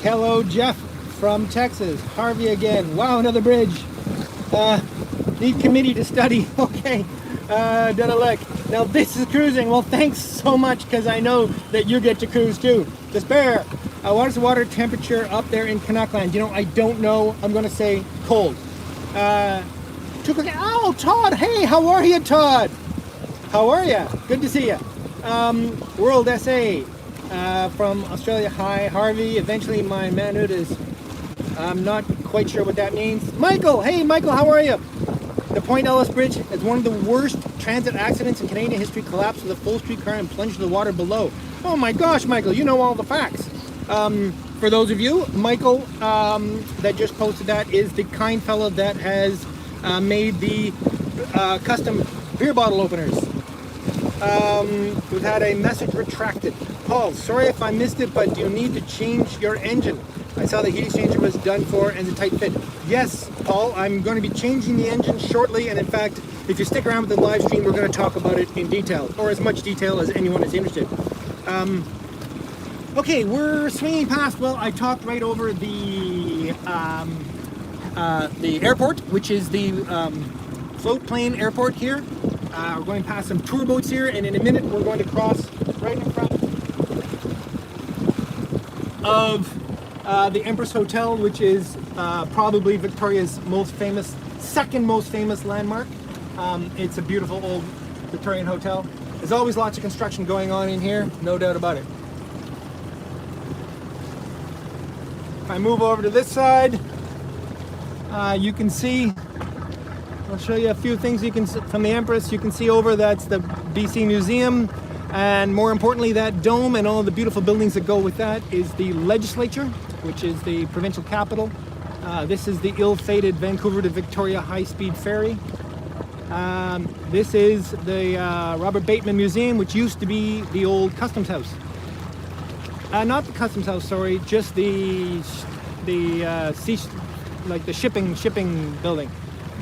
Hello, Jeff from Texas. Harvey again. Wow, another bridge. Need committee to study. Okay. Denelec. Now this is cruising. Well, thanks so much because I know that you get to cruise too. Despair. What is the water temperature up there in Canuckland? You know, I don't know. I'm going to say cold. Oh, Todd. Hey, how are you, Todd? How are you? Good to see you. World SA. From Australia, hi Harvey. Eventually my manhood is, I'm not quite sure what that means. Michael, hey Michael, how are you? The Point Ellis Bridge is one of the worst transit accidents in Canadian history. Collapsed with a full streetcar and plunged into the water below. Oh my gosh, Michael, you know all the facts. For those of you, Michael, that just posted that, is the kind fellow that has made the custom beer bottle openers. We've had a message retracted. Paul, sorry if I missed it, but do you need to change your engine? I saw the heat exchanger was done for and a tight fit. Yes, Paul, I'm going to be changing the engine shortly, and in fact, if you stick around with the live stream, we're going to talk about it in detail, or as much detail as anyone is interested. Okay, we're swinging past. Well, I talked right over the airport, which is the float plane airport here. We're going past some tour boats here, and in a minute we're going to cross right in front of the Empress Hotel, which is probably Victoria's second most famous landmark. It's a beautiful old Victorian hotel. There's always lots of construction going on in here, no doubt about it. If I move over to this side, you can see, I'll show you a few things you can from the Empress. You can see over, that's the BC Museum, and more importantly, that dome and all the beautiful buildings that go with that is the legislature, which is the provincial capital. This is the ill-fated Vancouver to Victoria high-speed ferry. This is the Robert Bateman Museum, which used to be the old customs house. Not the customs house, sorry, just the shipping building.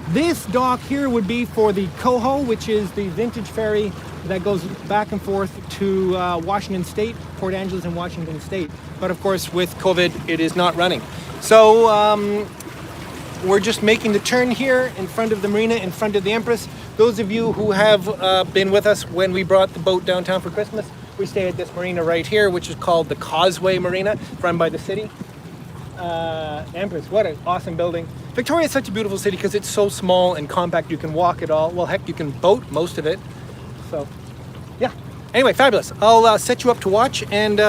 This dock here would be for the Coho, which is the vintage ferry that goes back and forth to Washington State, Port Angeles and Washington State. But of course, with COVID, it is not running. So we're just making the turn here in front of the Marina, in front of the Empress. Those of you who have been with us when we brought the boat downtown for Christmas, we stay at this marina right here, which is called the Causeway Marina, run by the city. Empress, what an awesome building. Victoria is such a beautiful city because it's so small and compact. You can walk it all. Well, heck, you can boat most of it. So, yeah. Anyway, fabulous. I'll set you up to watch and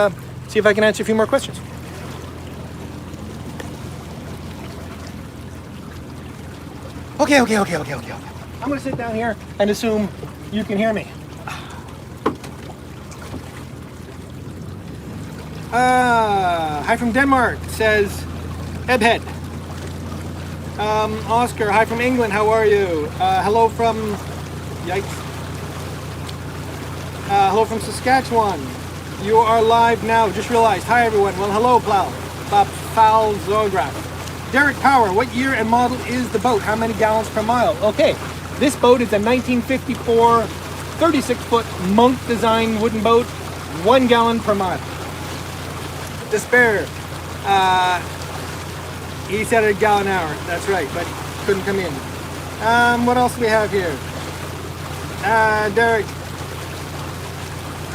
see if I can answer a few more questions. Okay. I'm going to sit down here and assume you can hear me. Hi from Denmark, says Ebhead. Oscar, hi from England, how are you? Hello from, hello from Saskatchewan. You are live now, just realized. Hi everyone, well hello Pal Zograph. Derek Power, what year and model is the boat? How many gallons per mile? Okay, this boat is a 1954 36-foot Monk design wooden boat, 1 gallon per mile. Despair. He said a gallon an hour. That's right, but couldn't come in. What else do we have here? Derek.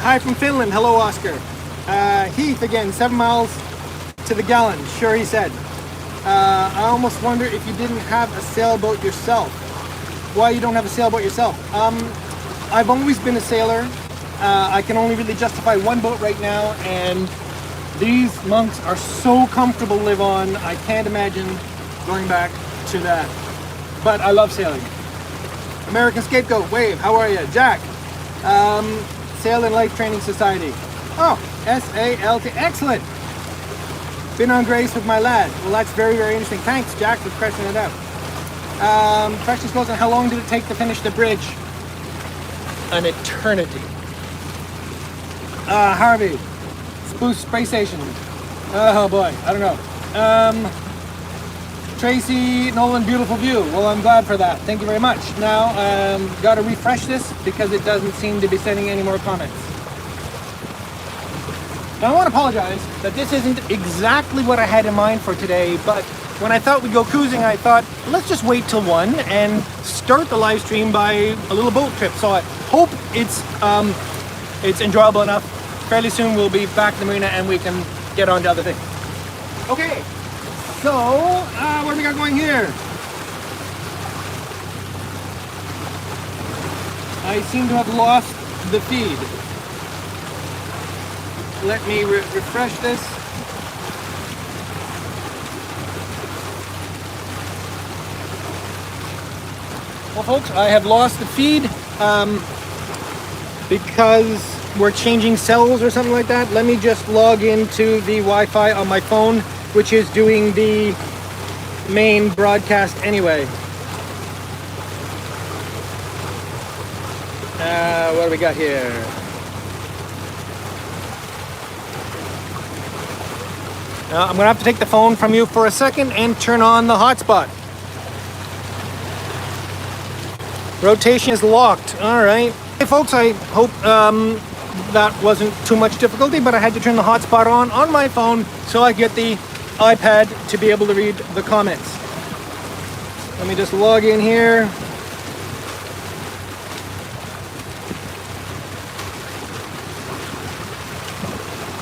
Hi from Finland. Hello, Oscar. Heath again. 7 miles to the gallon. Sure, he said. I almost wonder if you didn't have a sailboat yourself. Why you don't have a sailboat yourself? I've always been a sailor. I can only really justify one boat right now, and these monks are so comfortable to live on. I can't imagine going back to that. But I love sailing. American Scapegoat, Wave, how are you? Jack, Sail and Life Training Society. Oh, SALT, excellent. Been on Grace with my lad. Well, that's very, very interesting. Thanks, Jack, for pressing it out. Questions goes on, how long did it take to finish the bridge? An eternity. Harvey. Spruce Spray Station. Oh boy, I don't know. Tracy Nolan, beautiful view. Well, I'm glad for that. Thank you very much. Now, got to refresh this because it doesn't seem to be sending any more comments. Now, I want to apologize that this isn't exactly what I had in mind for today, but when I thought we'd go cruising, I thought, let's just wait till 1 and start the live stream by a little boat trip. So I hope it's enjoyable enough. Fairly soon we'll be back in the marina and we can get on to other things. Okay, so what do we got going here? I seem to have lost the feed. Let me refresh this. Well, folks, I have lost the feed because we're changing cells or something like that. Let me just log into the Wi-Fi on my phone, which is doing the main broadcast anyway. What do we got here? I'm gonna have to take the phone from you for a second and turn on the hotspot. Rotation is locked. All right. Hey folks, I hope that wasn't too much difficulty, but I had to turn the hotspot on my phone so I get the iPad to be able to read the comments. Let me just log in here.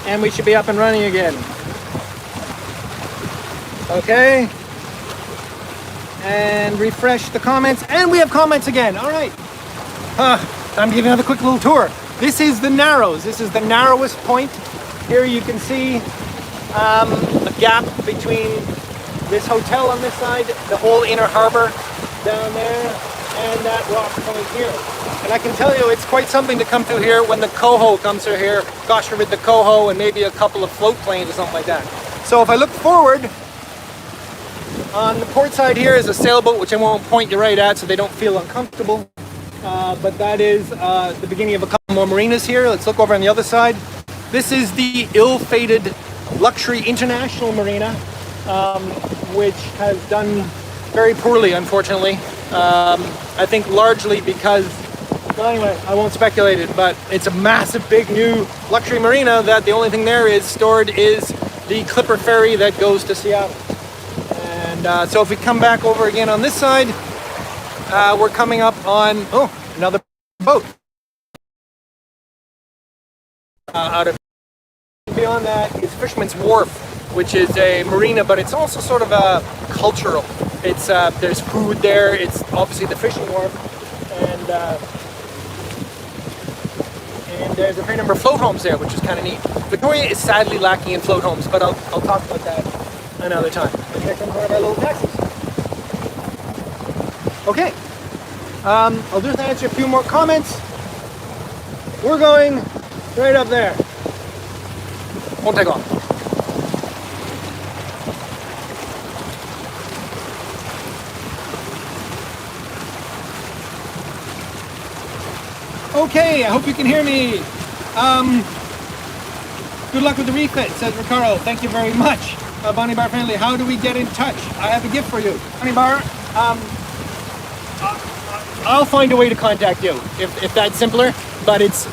And we should be up and running again. Okay. And refresh the comments, and we have comments again. All right. I'm giving another quick little tour. This is the Narrows. This is the narrowest point. Here you can see a gap between this hotel on this side, the whole inner harbor down there, and that rock point here. And I can tell you, it's quite something to come through here when the coho comes through here. Gosh forbid the coho and maybe a couple of float planes or something like that. So if I look forward, on the port side here is a sailboat, which I won't point you right at so they don't feel uncomfortable. But that is the beginning of a couple more marinas here. Let's look over on the other side. This is the ill-fated Luxury International Marina, which has done very poorly, unfortunately. I think largely because, well, anyway, I won't speculate it, but it's a massive, big, new luxury marina that the only thing there is stored is the Clipper ferry that goes to Seattle. And so if we come back over again on this side, we're coming up on, another boat. Out of beyond that is Fishman's Wharf, which is a marina, but it's also sort of a cultural. It's there's food there. It's obviously the fishing wharf, and there's a fair number of float homes there, which is kind of neat. Victoria is sadly lacking in float homes, but I'll talk about that another time. And here comes one of our little taxis. Okay, I'll just answer a few more comments. We're going right up there. Won't take long. Okay, I hope you can hear me. Good luck with the refit, says Ricardo. Thank you very much. Bonnie Bar Friendly, how do we get in touch? I have a gift for you. Bonnie Bar, I'll find a way to contact you if that's simpler, but it's,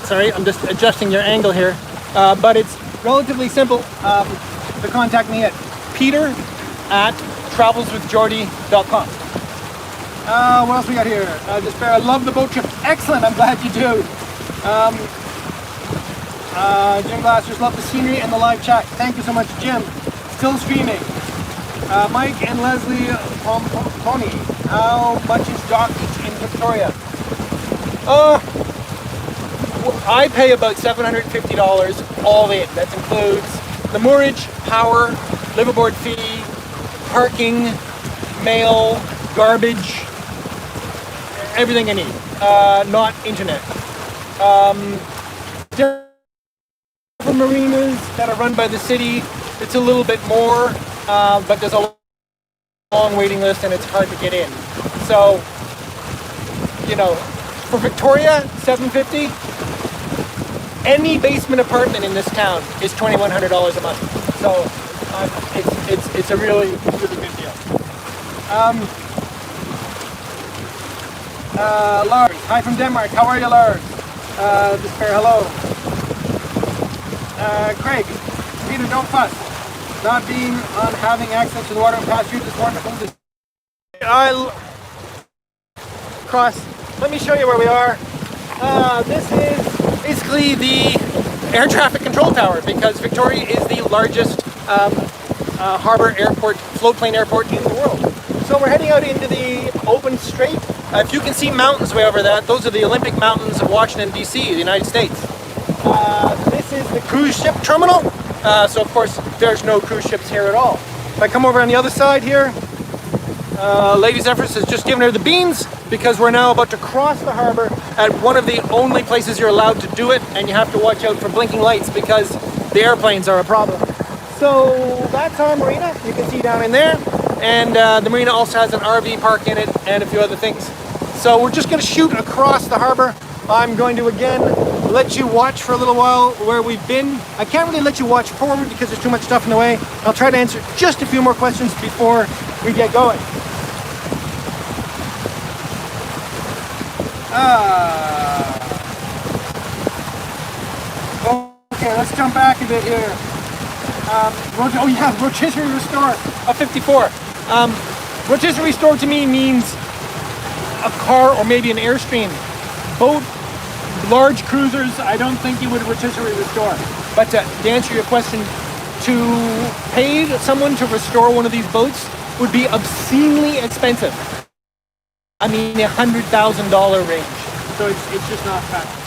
sorry, I'm just adjusting your angle here, but it's relatively simple to contact me at peter@travelswithgeordie.com. What else we got here? Despair, I love the boat trip. Excellent, I'm glad you do. Jim Glasters, love the scenery and the live chat. Thank you so much, Jim. Still streaming. Mike and Leslie Pony, how much is dockage in Victoria? I pay about $750 all in. That includes the moorage, power, liveaboard fee, parking, mail, garbage, everything I need. Not internet. Different marinas that are run by the city, it's a little bit more, but there's a long waiting list and it's hard to get in. So, you know, for Victoria, $750. Any basement apartment in this town is $2,100 a month. So it's a really good deal. Lars, hi from Denmark. How are you, Lars? Despair, hello. Craig, Peter, don't fuss. Not being on having access to the water and past you is wonderful. I'll cross. Let me show you where we are. This is basically the air traffic control tower because Victoria is the largest harbor airport, float plane airport in the world. So we're heading out into the open strait. If you can see mountains way over that, those are the Olympic Mountains of Washington, D.C., the United States. This is the cruise ship terminal. So of course, there's no cruise ships here at all. If I come over on the other side here, Lady Zephyrus has just given her the beans because we're now about to cross the harbor at one of the only places you're allowed to do it, and you have to watch out for blinking lights because the airplanes are a problem. So that's our marina, you can see down in there, and the marina also has an RV park in it and a few other things. So we're just going to shoot across the harbor. I'm going to again let you watch for a little while where we've been. I can't really let you watch forward because there's too much stuff in the way. I'll try to answer just a few more questions before we get going. Okay, let's jump back a bit here. Oh yeah, rotisserie restore of 54. Rotisserie restore to me means a car or maybe an Airstream. Boat, large cruisers, I don't think you would rotisserie restore. But to answer your question, to pay someone to restore one of these boats would be obscenely expensive. I mean, $100,000 range. So it's just not fast.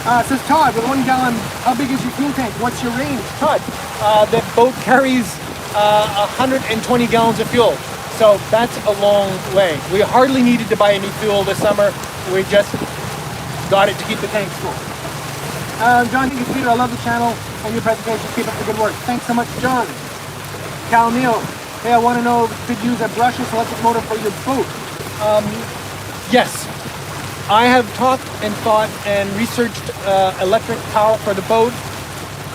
It says Todd, with 1 gallon, how big is your fuel tank? What's your range? Todd, the boat carries 120 gallons of fuel. So that's a long way. We hardly needed to buy any fuel this summer. We just got it to keep the tanks full. John, thank you, Peter. I love the channel and your presentation. Keep up the good work. Thanks so much, John. Cal Neal, hey, I want to know if you could use a brushless electric motor for your boat. Yes. I have talked and thought and researched electric power for the boat.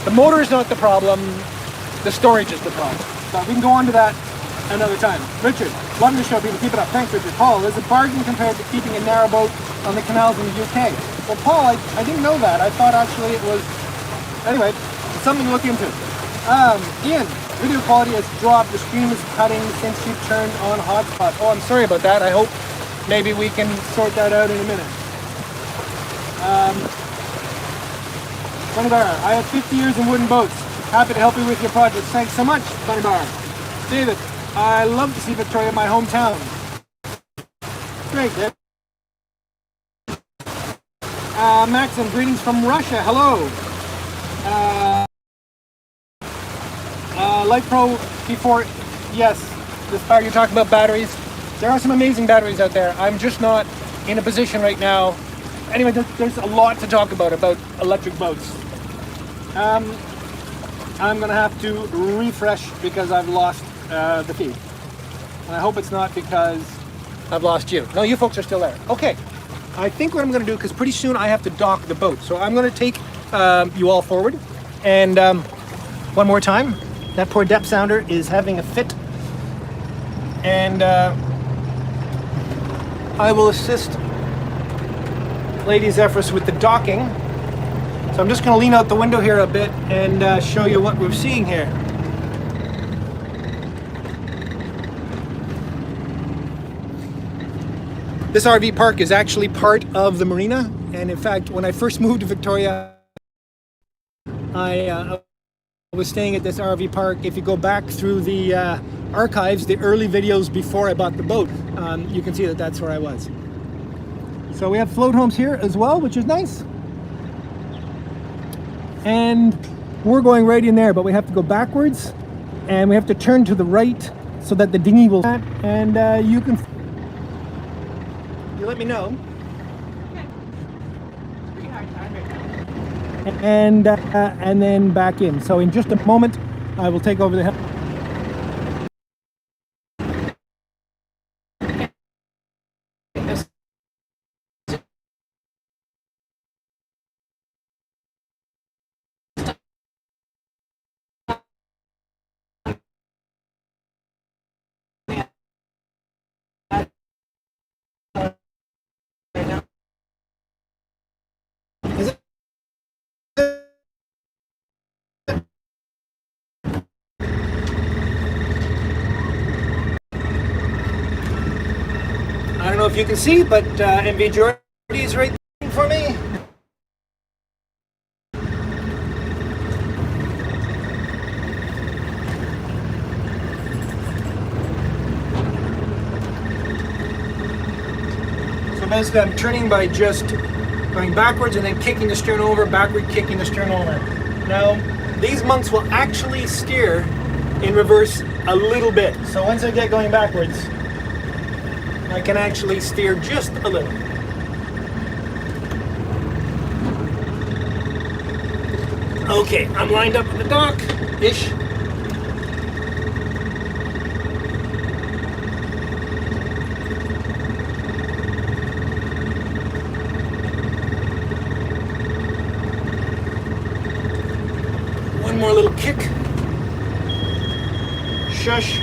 The motor is not the problem. The storage is the problem. So we can go on to that another time. Richard, love the show, people. Keep it up. Thanks, Richard. Paul, is a bargain compared to keeping a narrow boat on the canals in the UK? Well, Paul, I didn't know that. I thought actually it was... Anyway, it's something to look into. Ian, video quality has dropped. The stream is cutting since you turned on hotspot. Oh, I'm sorry about that. I hope maybe we can sort that out in a minute. Bunny Bar, I have 50 years in wooden boats. Happy to help you with your projects. Thanks so much, Bunny Bar. David, I love to see Victoria, my hometown. Great, David. Maxim, greetings from Russia. Hello. Light Pro P4, yes. This bar you're talking about batteries. There are some amazing batteries out there. I'm just not in a position right now. Anyway, there's a lot to talk about electric boats. I'm gonna have to refresh because I've lost the feed. And I hope it's not because I've lost you. No, you folks are still there. Okay, I think what I'm gonna do, because pretty soon I have to dock the boat. So I'm gonna take you all forward. And one more time, that poor depth sounder is having a fit. And I will assist Lady Zephyrus with the docking. So I'm just going to lean out the window here a bit and show you what we're seeing here. This RV park is actually part of the marina, and in fact, when I first moved to Victoria, I was staying at this RV park. If you go back through the archives, the early videos before I bought the boat, you can see that that's where I was. So we have float homes here as well, which is nice. And we're going right in there, but we have to go backwards and we have to turn to the right so that the dinghy will... And you let me know. Okay. It's pretty hard time right now. And then back in. So in just a moment, I will take over the helm. I don't know if you can see, but MV Geordie is right there for me. So basically I'm turning by just going backwards and then kicking the stern over, backward, kicking the stern over. Now, these monks will actually steer in reverse a little bit. So once I get going backwards, I can actually steer just a little. Okay, I'm lined up at the dock-ish. One more little kick. Shush.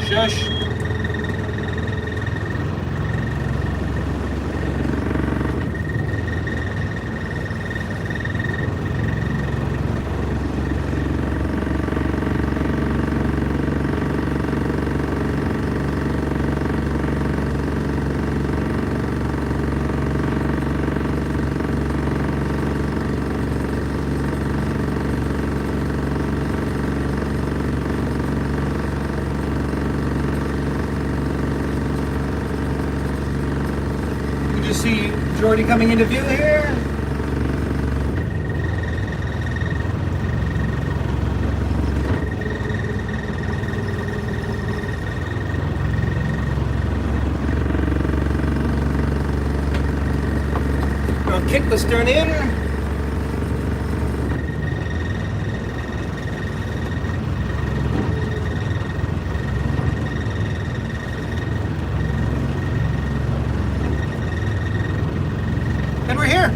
Shush. You see Geordie coming into view here. I'll kick the stern in. And we're here.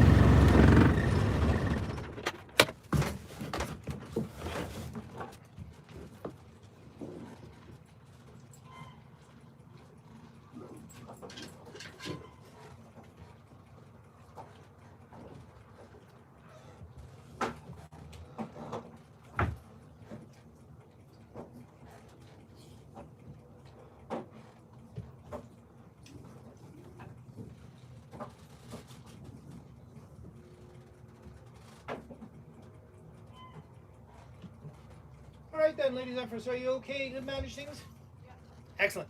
All right then, ladies and Empress, are you okay to manage things? Yeah. Excellent.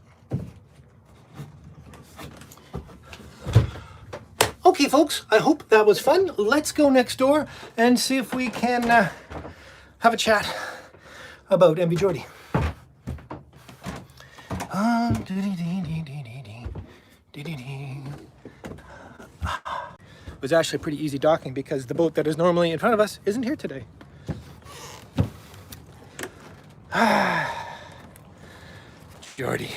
Okay, folks, I hope that was fun. Let's go next door and see if we can have a chat about MV Geordie. It was actually pretty easy docking because the boat that is normally in front of us isn't here today. Geordie.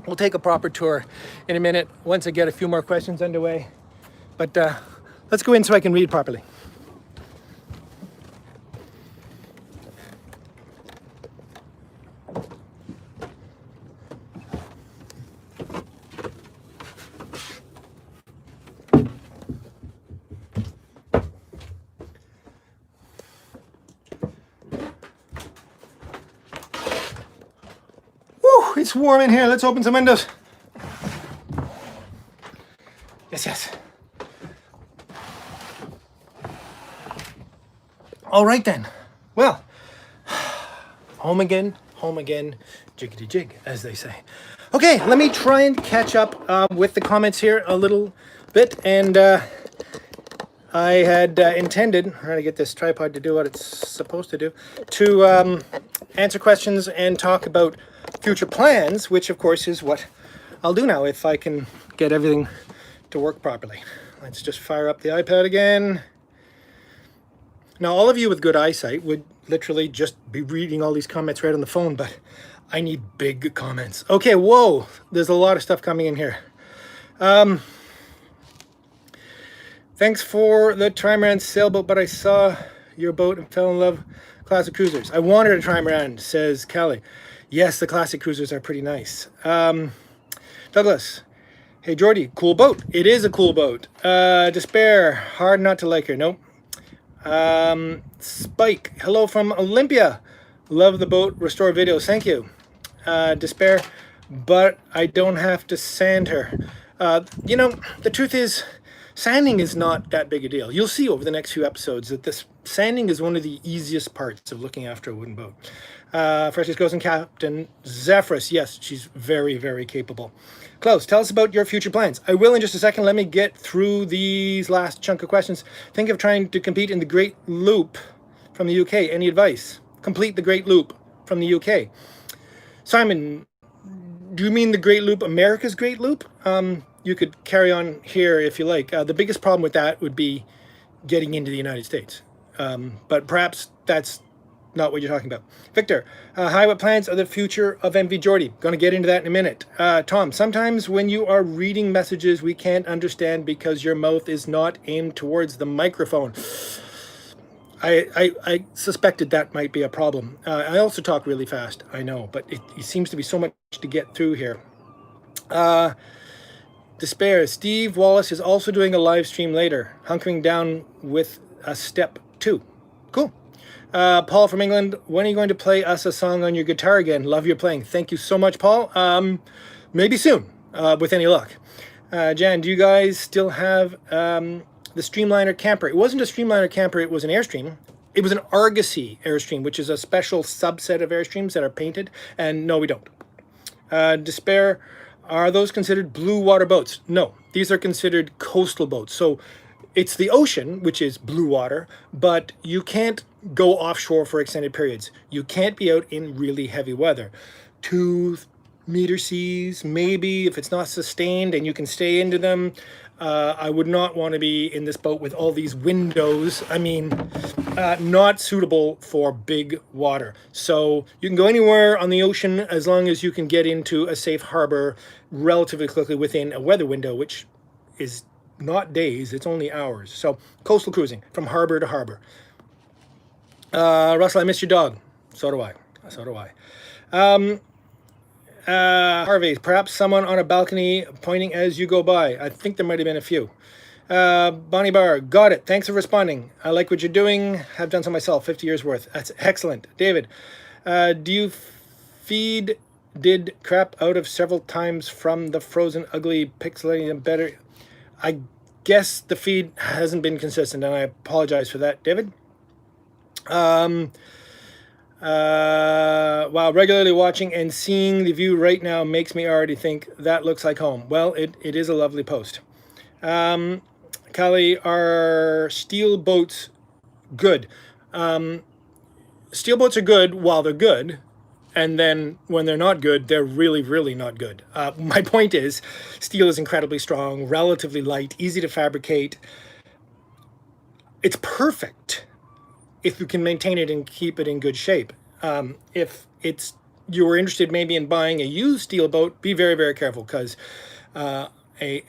We'll take a proper tour in a minute once I get a few more questions underway. But let's go in so I can read properly. It's warm in here. Let's open some windows. Yes, yes. All right then. Well, home again, jiggity jig, as they say. Okay, let me try and catch up with the comments here a little bit. And I had intended, trying to get this tripod to do what it's supposed to do, to answer questions and talk about future plans, which of course is what I'll do now if I can get everything to work properly. Let's just fire up the iPad again. Now, all of you with good eyesight would literally just be reading all these comments right on the phone, but I need big comments. Okay, whoa, there's a lot of stuff coming in here. Thanks for the trimaran sailboat, but I saw your boat and fell in love with classic cruisers. I wanted a trimaran, says Callie. Yes, the classic cruisers are pretty nice. Douglas. Hey, Geordie, cool boat. It is a cool boat. Despair. Hard not to like her. Nope. Spike. Hello from Olympia. Love the boat restore videos. Thank you. Despair. But I don't have to sand her. You know, the truth is, sanding is not that big a deal. You'll see over the next few episodes that this sanding is one of the easiest parts of looking after a wooden boat. Freshest goes in Captain Zephyrus. Yes, she's very, very capable. Klaus, tell us about your future plans. I will in just a second. Let me get through these last chunk of questions. Think of trying to compete in the Great Loop from the UK. Any advice? Complete the Great Loop from the UK. Simon, do you mean the Great Loop, America's Great Loop? You could carry on here if you like. The biggest problem with that would be getting into the United States. But perhaps that's not what you're talking about. Victor, hi, what plans are the future of MV Geordie? Going to get into that in a minute. Tom, sometimes when you are reading messages we can't understand because your mouth is not aimed towards the microphone. I suspected that might be a problem. I also talk really fast, I know, but it seems to be so much to get through here. Despair, Steve Wallace is also doing a live stream later, hunkering down with a step 2. Cool. Paul from England, when are you going to play us a song on your guitar again? Love your playing. Thank you so much, Paul. Maybe soon, with any luck. Jan, do you guys still have the Streamliner camper? It wasn't a Streamliner camper, it was an Airstream. It was an Argosy Airstream, which is a special subset of Airstreams that are painted, and no, we don't. Despair, are those considered blue water boats? No, these are considered coastal boats. So it's the ocean, which is blue water, but you can't go offshore for extended periods. You can't be out in really heavy weather. 2-meter seas, maybe, if it's not sustained and you can stay into them. I would not want to be in this boat with all these windows. I mean, not suitable for big water. So you can go anywhere on the ocean as long as you can get into a safe harbor relatively quickly within a weather window, which is not days, it's only hours. So coastal cruising from harbor to harbor. Russell, I miss your dog. So do I. So do I. Harvey, perhaps someone on a balcony pointing as you go by. I think there might have been a few. Bonnie Barr, got it. Thanks for responding. I like what you're doing. Have done so myself. 50 years worth. That's excellent. David, do you did crap out of several times from the frozen, ugly, pixelating them better? I guess the feed hasn't been consistent, and I apologize for that, David. While regularly watching and seeing the view right now makes me already think that looks like home. Well, it is a lovely post. Callie, are steel boats good? Steel boats are good while they're good, and then when they're not good, they're really, really not good. My point is, steel is incredibly strong, relatively light, easy to fabricate. It's perfect if you can maintain it and keep it in good shape. If you were interested maybe in buying a used steel boat, be very, very careful, because a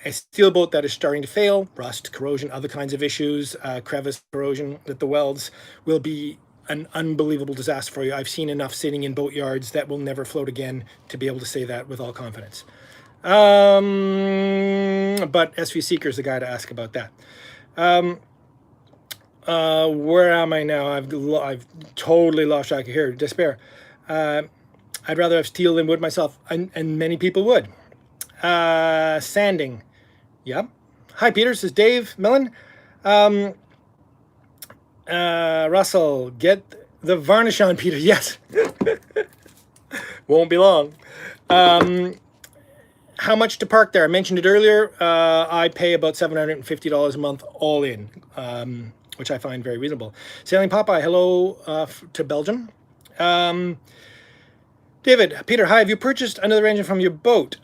steel boat that is starting to fail, rust, corrosion, other kinds of issues, crevice corrosion at the welds, will be an unbelievable disaster for you. I've seen enough sitting in boat yards that will never float again to be able to say that with all confidence. But SV Seeker is the guy to ask about that. Where am I now? I've totally lost track of here. Despair. I'd rather have steel than wood myself, and many people would. Sanding. Yep. Hi, Peter. This is Dave Millen. Russell, get the varnish on, Peter. Yes. Won't be long. How much to park there? I mentioned it earlier. I pay about $750 a month all in, which I find very reasonable. Sailing Popeye, hello to Belgium. David, Peter, hi, have you purchased another engine from your boat?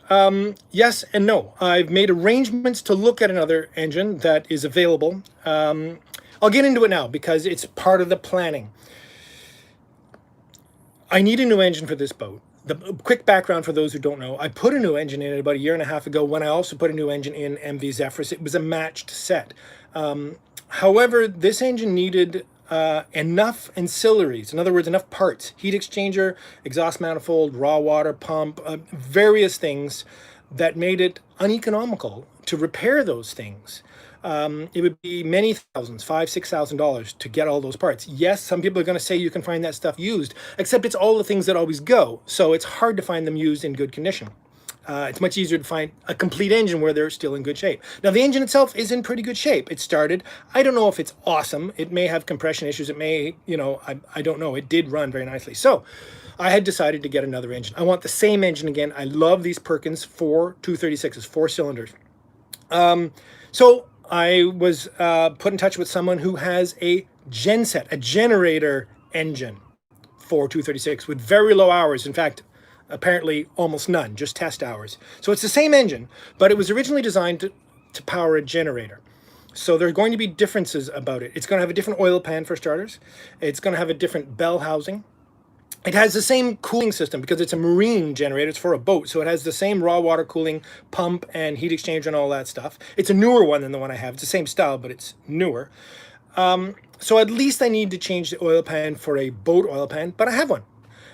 Yes and no. I've made arrangements to look at another engine that is available. I'll get into it now because it's part of the planning. I need a new engine for this boat. The quick background for those who don't know, I put a new engine in it about 1.5 years ago when I also put a new engine in MV Zephyrus. It was a matched set. However, this engine needed enough ancillaries, in other words, enough parts, heat exchanger, exhaust manifold, raw water pump, various things that made it uneconomical to repair those things. It would be many thousands, $5,000, $6,000 to get all those parts. Yes, some people are going to say you can find that stuff used, except it's all the things that always go. So it's hard to find them used in good condition. It's much easier to find a complete engine where they're still in good shape. Now, the engine itself is in pretty good shape. It started. I don't know if it's awesome. It may have compression issues. It may, I don't know. It did run very nicely. So I had decided to get another engine. I want the same engine again. I love these Perkins 236s, 4 cylinders. So I was put in touch with someone who has a genset, a generator engine for 236 with very low hours. In fact, apparently almost none, just test hours. So it's the same engine, but it was originally designed to power a generator. So there are going to be differences about it. It's going to have a different oil pan for starters. It's going to have a different bell housing. It has the same cooling system because it's a marine generator. It's for a boat. So it has the same raw water cooling pump and heat exchanger and all that stuff. It's a newer one than the one I have. It's the same style, but it's newer. So at least I need to change the oil pan for a boat oil pan, but I have one.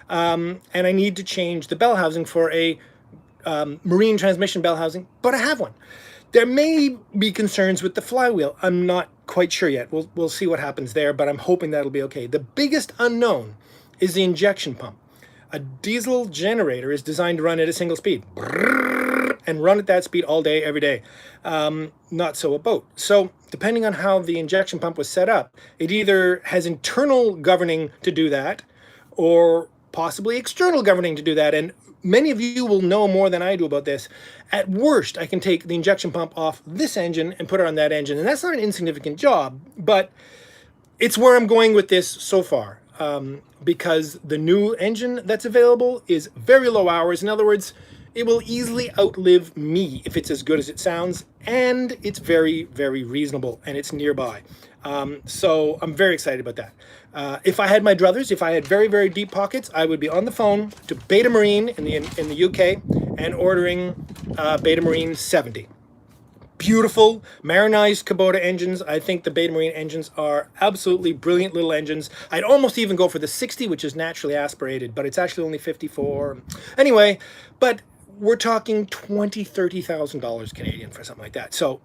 And I need to change the bell housing for a marine transmission bell housing, but I have one. There may be concerns with the flywheel. I'm not quite sure yet. We'll see what happens there, but I'm hoping that'll be okay. The biggest unknown is the injection pump. A diesel generator is designed to run at a single speed and run at that speed all day, every day. Not so a boat. So depending on how the injection pump was set up, it either has internal governing to do that or possibly external governing to do that. And many of you will know more than I do about this. At worst, I can take the injection pump off this engine and put it on that engine. And that's not an insignificant job, but it's where I'm going with this so far. Because the new engine that's available is very low hours. In other words, it will easily outlive me if it's as good as it sounds, and it's very, very reasonable, and it's nearby. So I'm very excited about that. If I had my druthers, if I had very, very deep pockets, I would be on the phone to Beta Marine in the UK and ordering Beta Marine 70. Beautiful, marinized Kubota engines. I think the Beta Marine engines are absolutely brilliant little engines. I'd almost even go for the 60, which is naturally aspirated, but it's actually only 54. Anyway, but we're talking $20,000, $30,000 Canadian for something like that. So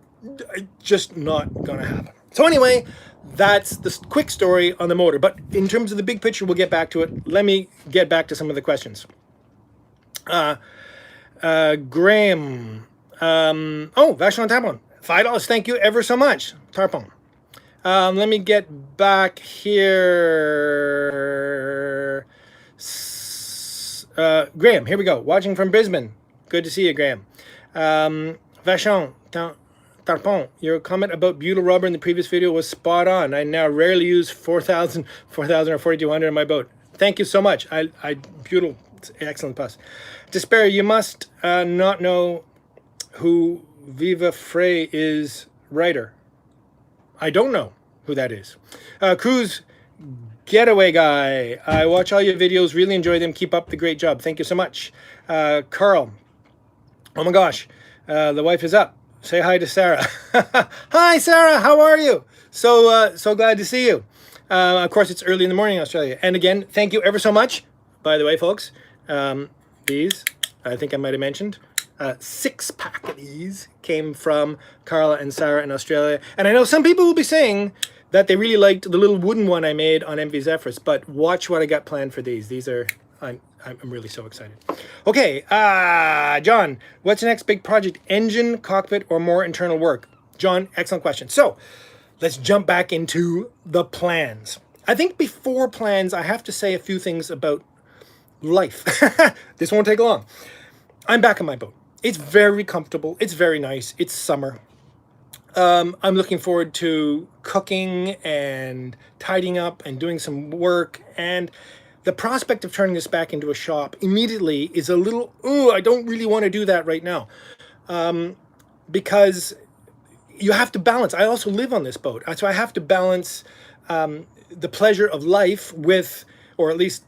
just not gonna happen. So anyway, that's the quick story on the motor. But in terms of the big picture, we'll get back to it. Let me get back to some of the questions. Graham. Vachon Tarpon, $5. Thank you ever so much, Tarpon. Let me get back here. Graham, here we go. Watching from Brisbane. Good to see you, Graham. Vachon Tarpon, your comment about butyl rubber in the previous video was spot on. I now rarely use 4,000 or 4,200 in my boat. Thank you so much. Butyl, excellent plus. Despair, you must not know who Viva Frey is writer. I don't know who that is. Cruise Getaway Guy. I watch all your videos, really enjoy them. Keep up the great job. Thank you so much. Carl. Oh my gosh. The wife is up. Say hi to Sarah. Hi Sarah, how are you? So glad to see you. Of course, it's early in the morning in Australia. And again, thank you ever so much. By the way, folks, these, I think I might have mentioned, 6-pack of these came from Carla and Sarah in Australia. And I know some people will be saying that they really liked the little wooden one I made on MV Zephyrs, but watch what I got planned for these. These are, I'm really so excited. Okay, John, what's the next big project? Engine, cockpit, or more internal work? John, excellent question. So let's jump back into the plans. I think before plans, I have to say a few things about life. This won't take long. I'm back on my boat. It's very comfortable. It's very nice. It's summer. I'm looking forward to cooking and tidying up and doing some work. And the prospect of turning this back into a shop immediately is a little, I don't really want to do that right now. Because you have to balance. I also live on this boat. So I have to balance the pleasure of life with, or at least,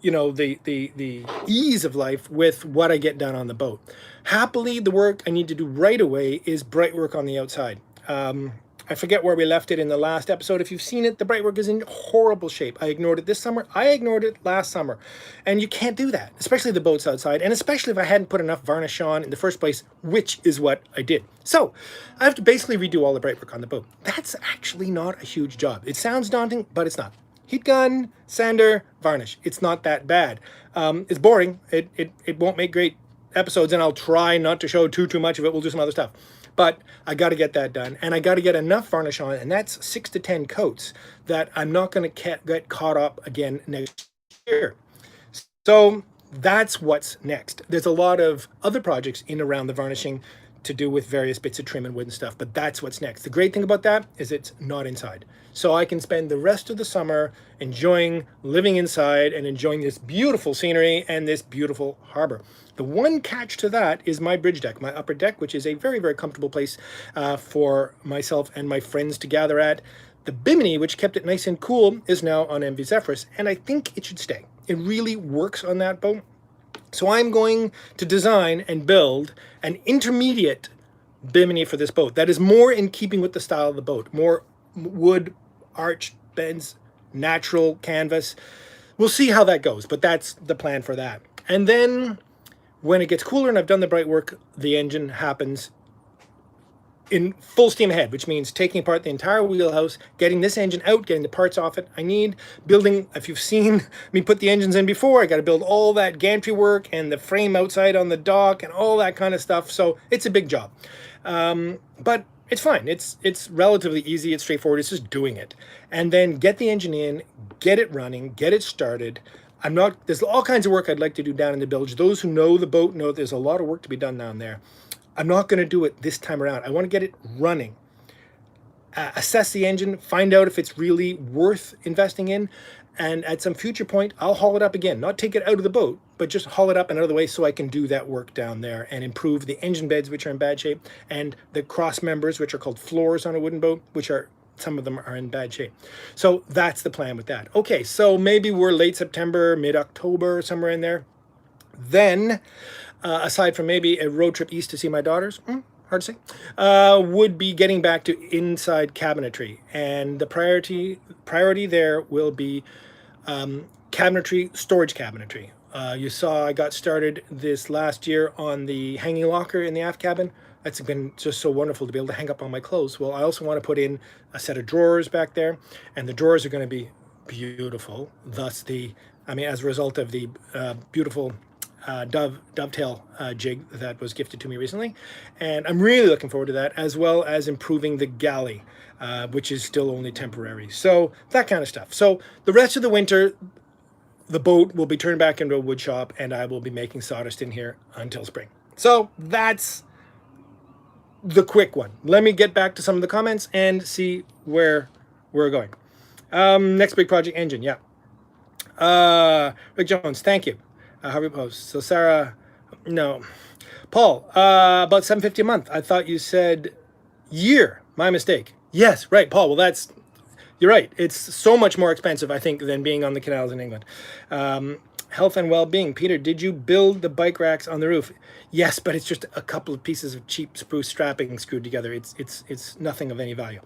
the ease of life with what I get done on the boat. Happily, the work I need to do right away is bright work on the outside. I I forget where we left it in the last episode. If you've seen it, the brightwork is in horrible shape. I ignored it this summer. I ignored it last summer. And you can't do that, especially the boats outside, and especially if I hadn't put enough varnish on in the first place, which is what I did. So I have to basically redo all the brightwork on the boat. That's actually not a huge job. It sounds daunting, but it's not. Heat gun, sander, varnish. It's not that bad. It's boring. It won't make great episodes, and I'll try not to show too much of it. We'll do some other stuff. But I got to get that done, and I got to get enough varnish on it, and that's 6 to 10 coats that I'm not going to get caught up again next year. So that's what's next. There's a lot of other projects in around the varnishing to do with various bits of trim and wood and stuff, but that's what's next. The great thing about that is it's not inside. So I can spend the rest of the summer enjoying living inside and enjoying this beautiful scenery and this beautiful harbor. The one catch to that is my bridge deck, my upper deck, which is a very, very comfortable place for myself and my friends to gather at. The Bimini, which kept it nice and cool, is now on MV Zephyrus, and I think it should stay. It really works on that boat. So I'm going to design and build an intermediate Bimini for this boat that is more in keeping with the style of the boat, more wood, arch, bends, natural canvas. We'll see how that goes, but that's the plan for that. And then when it gets cooler and I've done the bright work, the engine happens in full steam ahead, which means taking apart the entire wheelhouse, getting this engine out, getting the parts off it. I need building, if you've seen me put the engines in before, I got to build all that gantry work and the frame outside on the dock and all that kind of stuff. So it's a big job. But it's fine. It's relatively easy. It's straightforward. It's just doing it. And then get the engine in, get it running, get it started. There's all kinds of work I'd like to do down in the bilge. Those who know the boat know there's a lot of work to be done down there. I'm not going to do it this time around. I want to get it running. Assess the engine, find out if it's really worth investing in, and at some future point, I'll haul it up again. Not take it out of the boat, but just haul it up and out of the way so I can do that work down there and improve the engine beds, which are in bad shape, and the cross members, which are called floors on a wooden boat, some of them are in bad shape. So that's the plan with that. Okay, so maybe we're late September, mid-October, somewhere in there. Then, aside from maybe a road trip east to see my daughters, hard to say, would be getting back to inside cabinetry. And the priority there will be cabinetry, storage cabinetry. You saw I got started this last year on the hanging locker in the aft cabin. That's been just so wonderful to be able to hang up all my clothes. Well, I also want to put in a set of drawers back there, and the drawers are going to be beautiful. Thus as a result of the beautiful dovetail jig that was gifted to me recently, and I'm really looking forward to that, as well as improving the galley, which is still only temporary. So that kind of stuff. So the rest of the winter, the boat will be turned back into a wood shop, and I will be making sawdust in here until spring. So that's the quick one. Let me get back to some of the comments and see where we're going. Next big project, engine. Yeah. Rick Jones, thank you. Harvey Post. So Sarah, no. Paul, about $750 a month. I thought you said year. My mistake. Yes, right, Paul. Well, you're right. It's so much more expensive, I think, than being on the canals in England. Health and well-being. Peter, did you build the bike racks on the roof? Yes, but it's just a couple of pieces of cheap spruce strapping screwed together. It's nothing of any value.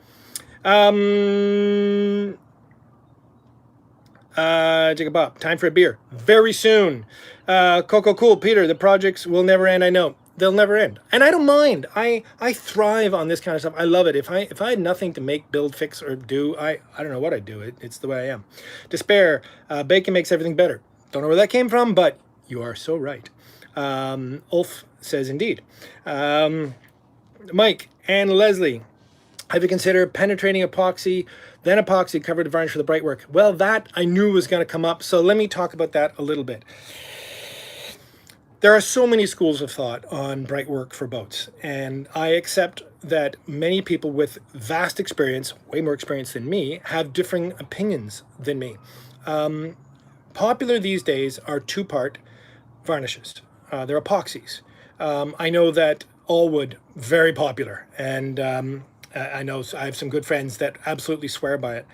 Jacob Bob, time for a beer. Very soon. Coco Cool, Peter, the projects will never end. I know. They'll never end. And I don't mind. I thrive on this kind of stuff. I love it. If I had nothing to make, build, fix, or do, I don't know what I'd do. It's the way I am. Despair, bacon makes everything better. Don't know where that came from, but you are so right. Ulf says indeed. Mike and Leslie, have you considered penetrating epoxy, then epoxy covered varnish for the bright work? Well, that I knew was going to come up, so let me talk about that a little bit. There are so many schools of thought on bright work for boats, and I accept that many people with vast experience, way more experience than me, have differing opinions than me. Popular these days are two-part varnishes. They're epoxies. I know that all wood, very popular, and I know I have some good friends that absolutely swear by it.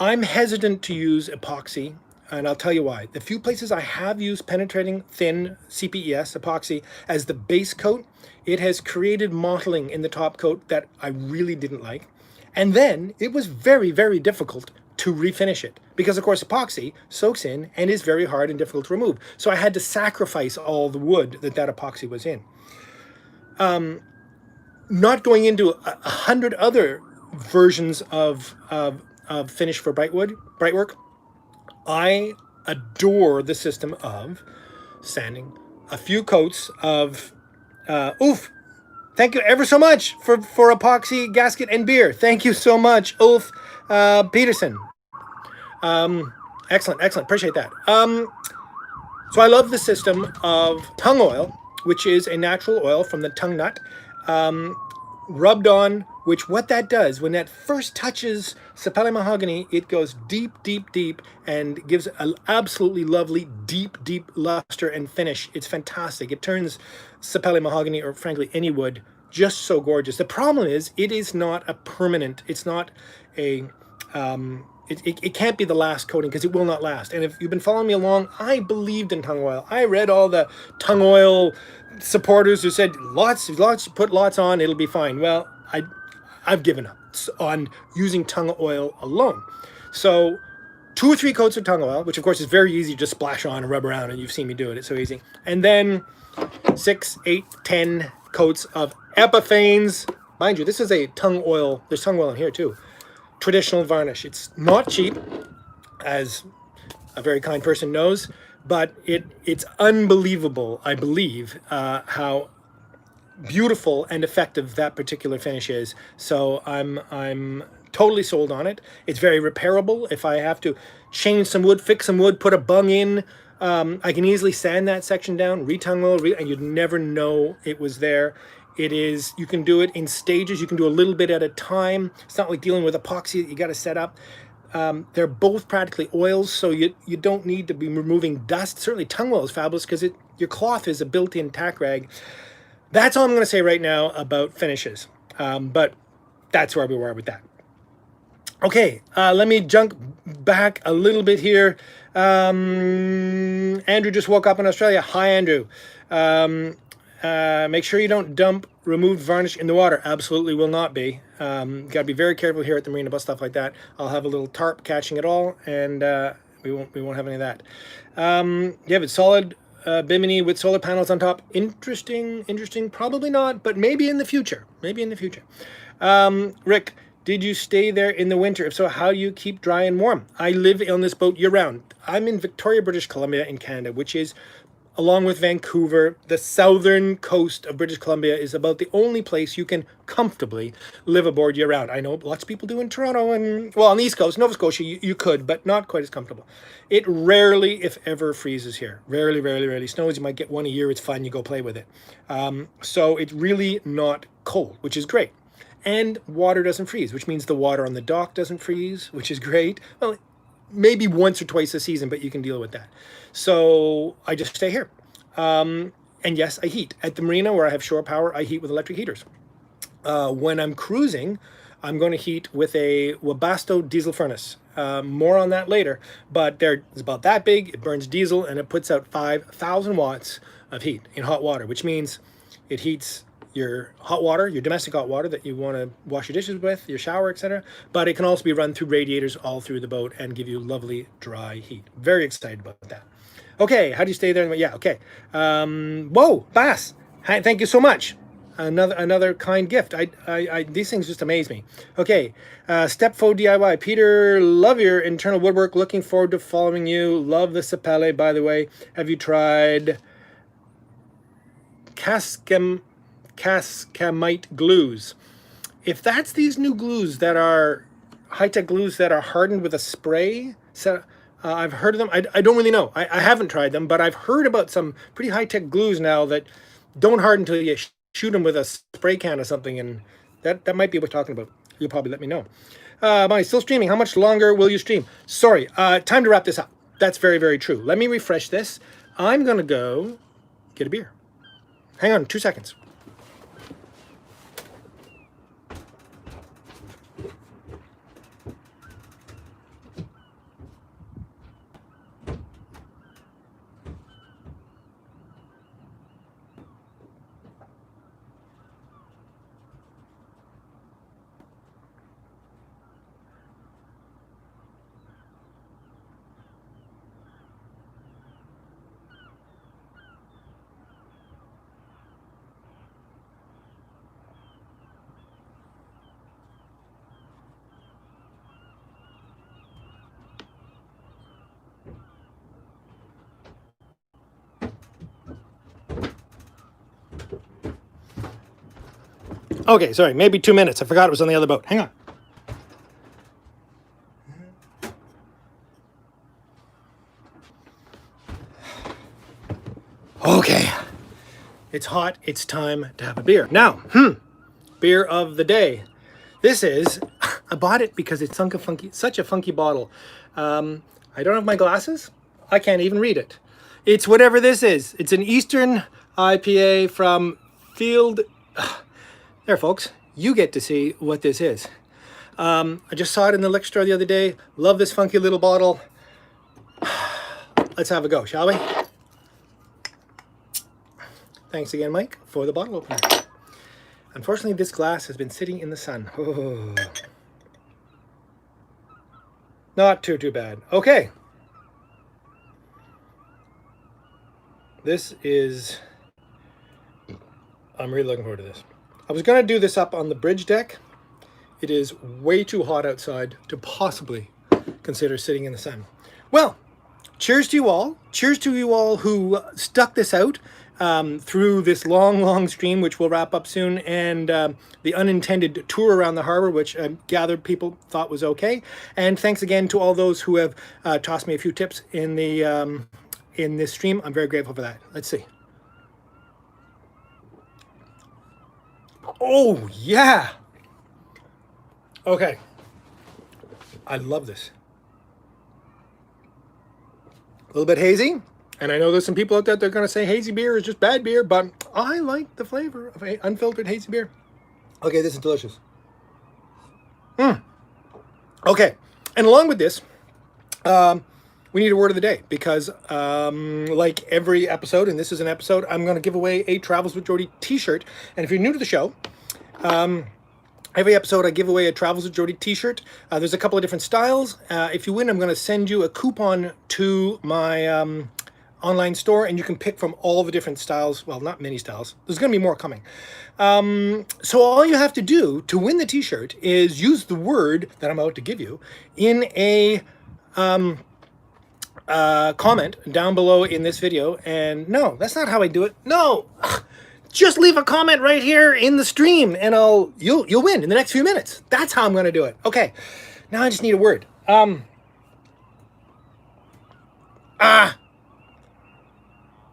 I'm hesitant to use epoxy, and I'll tell you why. The few places I have used penetrating thin CPES epoxy as the base coat, it has created mottling in the top coat that I really didn't like. And then it was very, very difficult to refinish it because, of course, epoxy soaks in and is very hard and difficult to remove. So I had to sacrifice all the wood that epoxy was in. Not going into 100 other versions of finish for brightwork, I adore the system of sanding a few coats of oof. Thank you ever so much for epoxy, gasket, and beer. Thank you so much, Ulf Peterson. Excellent, excellent. Appreciate that. So I love the system of tung oil, which is a natural oil from the tung nut, rubbed on, which what that does, when that first touches sapele mahogany, it goes deep, deep, deep, and gives an absolutely lovely, deep, deep luster and finish. It's fantastic. It turns sapele mahogany, or frankly any wood, just so gorgeous. The problem is it is not a permanent, it's not a, it can't be the last coating because it will not last. And if you've been following me along, I believed in tung oil. I read all the tung oil supporters who said put lots on, it'll be fine. Well, I've given up on using tung oil alone. So 2 or 3 coats of tung oil, which of course is very easy to just splash on and rub around, and you've seen me do it, it's so easy. And then 6, 8, 10 coats of epiphanes. Mind you, this is a tung oil, there's tung oil in here too. Traditional varnish. It's not cheap, as a very kind person knows, but it's unbelievable, I believe, how beautiful and effective that particular finish is. So I'm totally sold on it. It's very repairable. If I have to change some wood, fix some wood, put a bung in, I can easily sand that section down, retung oil, and you'd never know it was there. It is, you can do it in stages. You can do a little bit at a time. It's not like dealing with epoxy that you got to set up. They're both practically oils, so you don't need to be removing dust. Certainly tung oil is fabulous because your cloth is a built-in tack rag. That's all I'm going to say right now about finishes. But that's where we were with that. Okay, let me jump back a little bit here. Andrew just woke up in Australia. Hi, Andrew. Make sure you don't dump removed varnish in the water. Absolutely will not be. Got to be very careful here at the Marina about stuff like that. I'll have a little tarp catching it all, and we won't have any of that. You have it solid Bimini with solar panels on top. Interesting. Probably not, but maybe in the future. Rick, did you stay there in the winter? If so, how do you keep dry and warm? I live on this boat year-round. I'm in Victoria, British Columbia in Canada, which is, along with Vancouver, the southern coast of British Columbia is about the only place you can comfortably live aboard year-round. I know lots of people do in Toronto and, well, on the East Coast, Nova Scotia, you could, but not quite as comfortable. It rarely, if ever, freezes here. Rarely snows. You might get one a year. It's fun. You go play with it. So it's really not cold, which is great. And water doesn't freeze, which means the water on the dock doesn't freeze, which is great. Well, maybe once or twice a season, but you can deal with that. So I just stay here. And yes, I heat. At the Marina, where I have shore power, I heat with electric heaters. When I'm cruising, I'm going to heat with a Webasto diesel furnace. More on that later, but it's about that big, it burns diesel, and it puts out 5,000 watts of heat in hot water, which means it heats your hot water, your domestic hot water that you want to wash your dishes with, your shower, etc. But it can also be run through radiators all through the boat and give you lovely dry heat. Very excited about that. Okay, how do you stay there? Yeah, okay. Whoa, Bass, thank you so much. Another kind gift. These things just amaze me. Okay, Stepfo DIY. Peter, love your internal woodwork. Looking forward to following you. Love the sapele, by the way. Have you tried Cascamite glues? If that's these new glues that are high-tech glues that are hardened with a spray, so I've heard of them. I don't really know. I haven't tried them, but I've heard about some pretty high-tech glues now that don't harden until you shoot them with a spray can or something, and that might be what we're talking about. You'll probably let me know. Am I still streaming? How much longer will you stream? Sorry, time to wrap this up. That's very, very true. Let me refresh this. I'm going to go get a beer. Hang on 2 seconds. Okay, sorry, maybe 2 minutes. I forgot it was on the other boat. Hang on. Okay, it's hot. It's time to have a beer. Now, beer of the day. This is, I bought it because it's such a funky bottle. I don't have my glasses. I can't even read it. It's whatever this is. It's an Eastern IPA from Field. There, folks, you get to see what this is. I just saw it in the liquor store the other day. Love this funky little bottle. Let's have a go, shall we? Thanks again, Mike, for the bottle opener. Unfortunately, this glass has been sitting in the sun. Oh. Not too bad. Okay. This is... I'm really looking forward to this. I was going to do this up on the bridge deck. It is way too hot outside to possibly consider sitting in the sun. Well, cheers to you all. Cheers to you all who stuck this out through this long stream, which we'll wrap up soon, and the unintended tour around the harbor, which I gathered people thought was okay. And thanks again to all those who have tossed me a few tips in the in this stream. I'm very grateful for that. Let's see. Oh, yeah. Okay. I love this. A little bit hazy. And I know there's some people out there that are going to say hazy beer is just bad beer, but I like the flavor of unfiltered hazy beer. Okay, this is delicious. Okay. And along with this, we need a word of the day because like every episode, and this is an episode, I'm going to give away a Travels with Geordie t-shirt. And if you're new to the show, every episode I give away a Travels with Geordie t-shirt. There's a couple of different styles. If you win, I'm going to send you a coupon to my online store, and you can pick from all the different styles. Well, not many styles. There's going to be more coming. So all you have to do to win the t-shirt is use the word that I'm about to give you in a comment down below in this video. And no, that's not how I do it. No, just leave a comment right here in the stream, and you'll win in the next few minutes. That's how I'm going to do it. Okay, now I just need a word.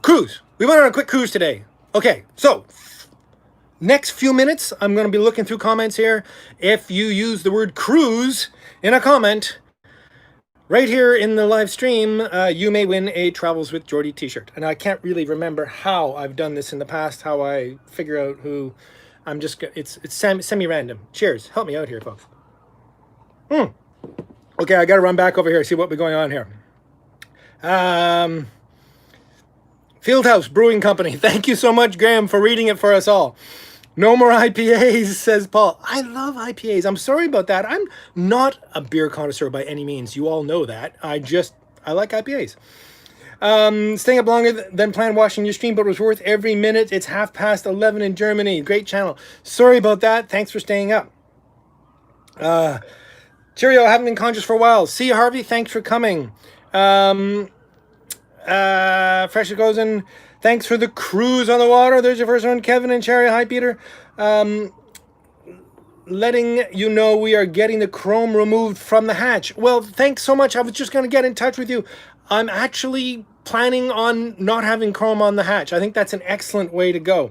Cruise. We went on a quick cruise today. Okay, so next few minutes, I'm going to be looking through comments here. If you use the word cruise in a comment right here in the live stream, you may win a Travels with Geordie t-shirt. And I can't really remember how I've done this in the past, how I figure out who. It's semi-random. Cheers. Help me out here, folks. Okay, I got to run back over here, see what we're going on here. Fieldhouse Brewing Company. Thank you so much, Graham, for reading it for us all. No more IPAs, says Paul. I love IPAs. I'm sorry about that. I'm not a beer connoisseur by any means. You all know that. I like IPAs. Staying up longer than planned watching your stream, but it was worth every minute. It's 11:30 in Germany. Great channel. Sorry about that. Thanks for staying up. Cheerio, haven't been conscious for a while. See you, Harvey. Thanks for coming. Fresh goes in. Thanks for the cruise on the water. There's your first one, Kevin and Cherry. Hi, Peter. Letting you know we are getting the chrome removed from the hatch. Well, thanks so much. I was just going to get in touch with you. I'm actually planning on not having chrome on the hatch. I think that's an excellent way to go.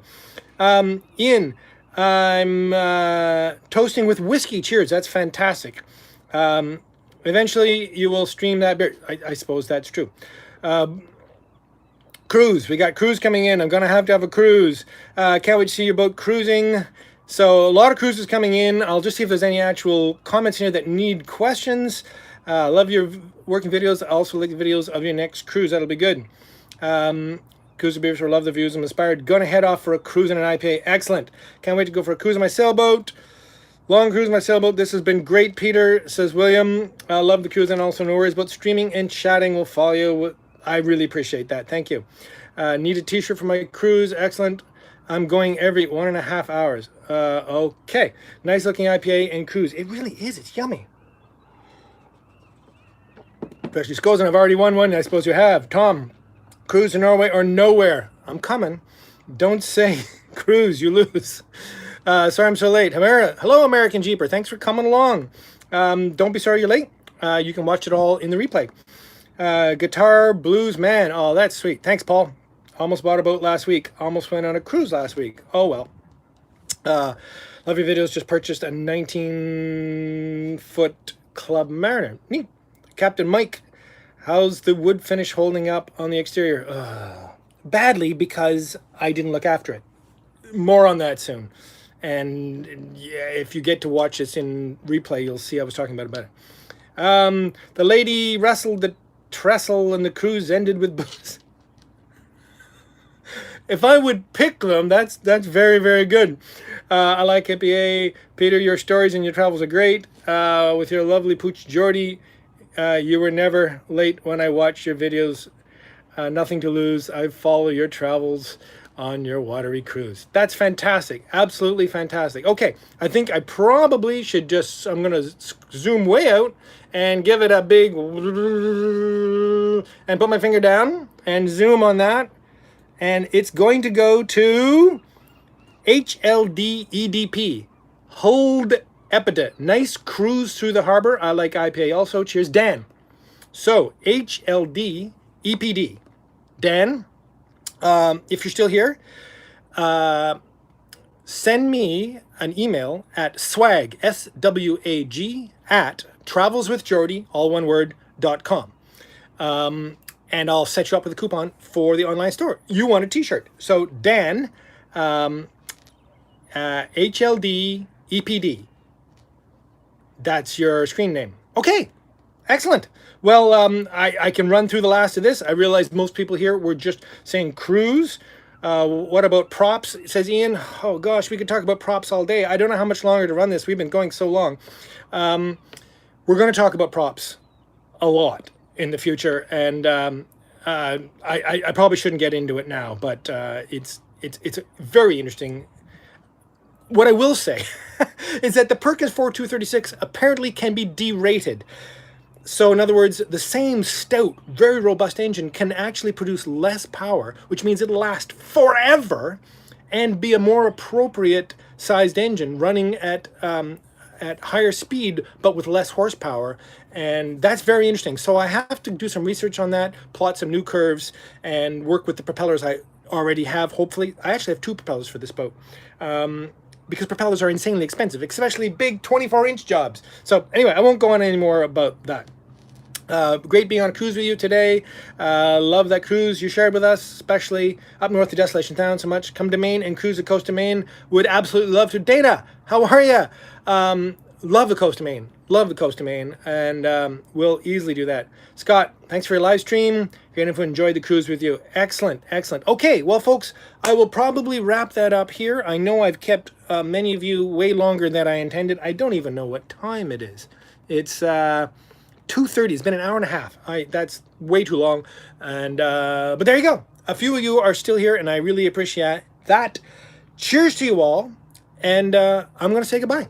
Ian, I'm toasting with whiskey. Cheers. That's fantastic. Eventually, you will stream that beer. I suppose that's true. Cruise. We got cruise coming in. I'm going to have a cruise. Can't wait to see your boat cruising. So a lot of cruises coming in. I'll just see if there's any actual comments here that need questions. Love your working videos. I also like the videos of your next cruise. That'll be good. Cruiser beers for love the views. I'm inspired. Going to head off for a cruise and an IPA. Excellent. Can't wait to go for a cruise on my sailboat. Long cruise on my sailboat. This has been great, Peter, says William. I love the cruise, and also no worries about streaming and chatting will follow you. I really appreciate that. Thank you. Need a t-shirt for my cruise. Excellent. I'm going every 1.5 hours. Okay. Nice looking IPA and cruise. It really is. It's yummy. Especially Scozen, and I've already won one. I suppose you have. Tom, cruise to Norway or nowhere. I'm coming. Don't say cruise. You lose. Sorry I'm so late. Hello, American Jeeper. Thanks for coming along. Don't be sorry you're late. You can watch it all in the replay. Guitar Blues Man. Oh, that's sweet. Thanks, Paul. Almost bought a boat last week. Almost went on a cruise last week. Oh, well. Love your videos. Just purchased a 19-foot Club Mariner. Neat. Captain Mike. How's the wood finish holding up on the exterior? Badly, because I didn't look after it. More on that soon. And yeah, if you get to watch this in replay, you'll see I was talking about it. The lady wrestled the trestle and the cruise ended with booze. If I would pick them, that's very, very good. I like APA. Peter, your stories and your travels are great. With your lovely pooch Geordie, you were never late when I watched your videos. Nothing to lose. I follow your travels on your watery cruise. That's fantastic. Absolutely fantastic. Okay, I think I probably should just, I'm going to zoom way out and give it a big, and put my finger down and zoom on that. And it's going to go to HLDEDP. Hold Epida. Nice cruise through the harbor. I like IPA also. Cheers, Dan. So, HLDEPD. Dan, if you're still here, send me an email at swag, SWAG, at travelswithgeordie, all one word, .com. And I'll set you up with a coupon for the online store. You want a t-shirt. So Dan, HLD EPD. That's your screen name. Okay, excellent. Well, I can run through the last of this. I realize most people here were just saying cruise. What about props? Says Ian. Oh gosh, we could talk about props all day. I don't know how much longer to run this. We've been going so long. We're going to talk about props a lot in the future, and I probably shouldn't get into it now, but it's very interesting. What I will say is that the Perkins 4236 apparently can be derated. So in other words, the same stout, very robust engine can actually produce less power, which means it'll last forever and be a more appropriate sized engine running at higher speed, but with less horsepower. And that's very interesting. So I have to do some research on that, plot some new curves, and work with the propellers I already have, hopefully. I actually have two propellers for this boat. Because propellers are insanely expensive, especially big 24-inch jobs. So anyway, I won't go on any more about that. Great being on a cruise with you today. Love that cruise you shared with us, especially up north to Desolation Town so much. Come to Maine and cruise the coast of Maine. Would absolutely love to. Dana, how are you? Love the coast of Maine. Love the coast of Maine. And we'll easily do that. Scott, thanks for your live stream. Great if we enjoyed the cruise with you. Excellent, excellent. Okay, well, folks, I will probably wrap that up here. I know I've kept many of you way longer than I intended. I don't even know what time it is. It's 2:30. It's been an hour and a half. That's way too long. And but there you go. A few of you are still here, and I really appreciate that. Cheers to you all. And I'm going to say goodbye.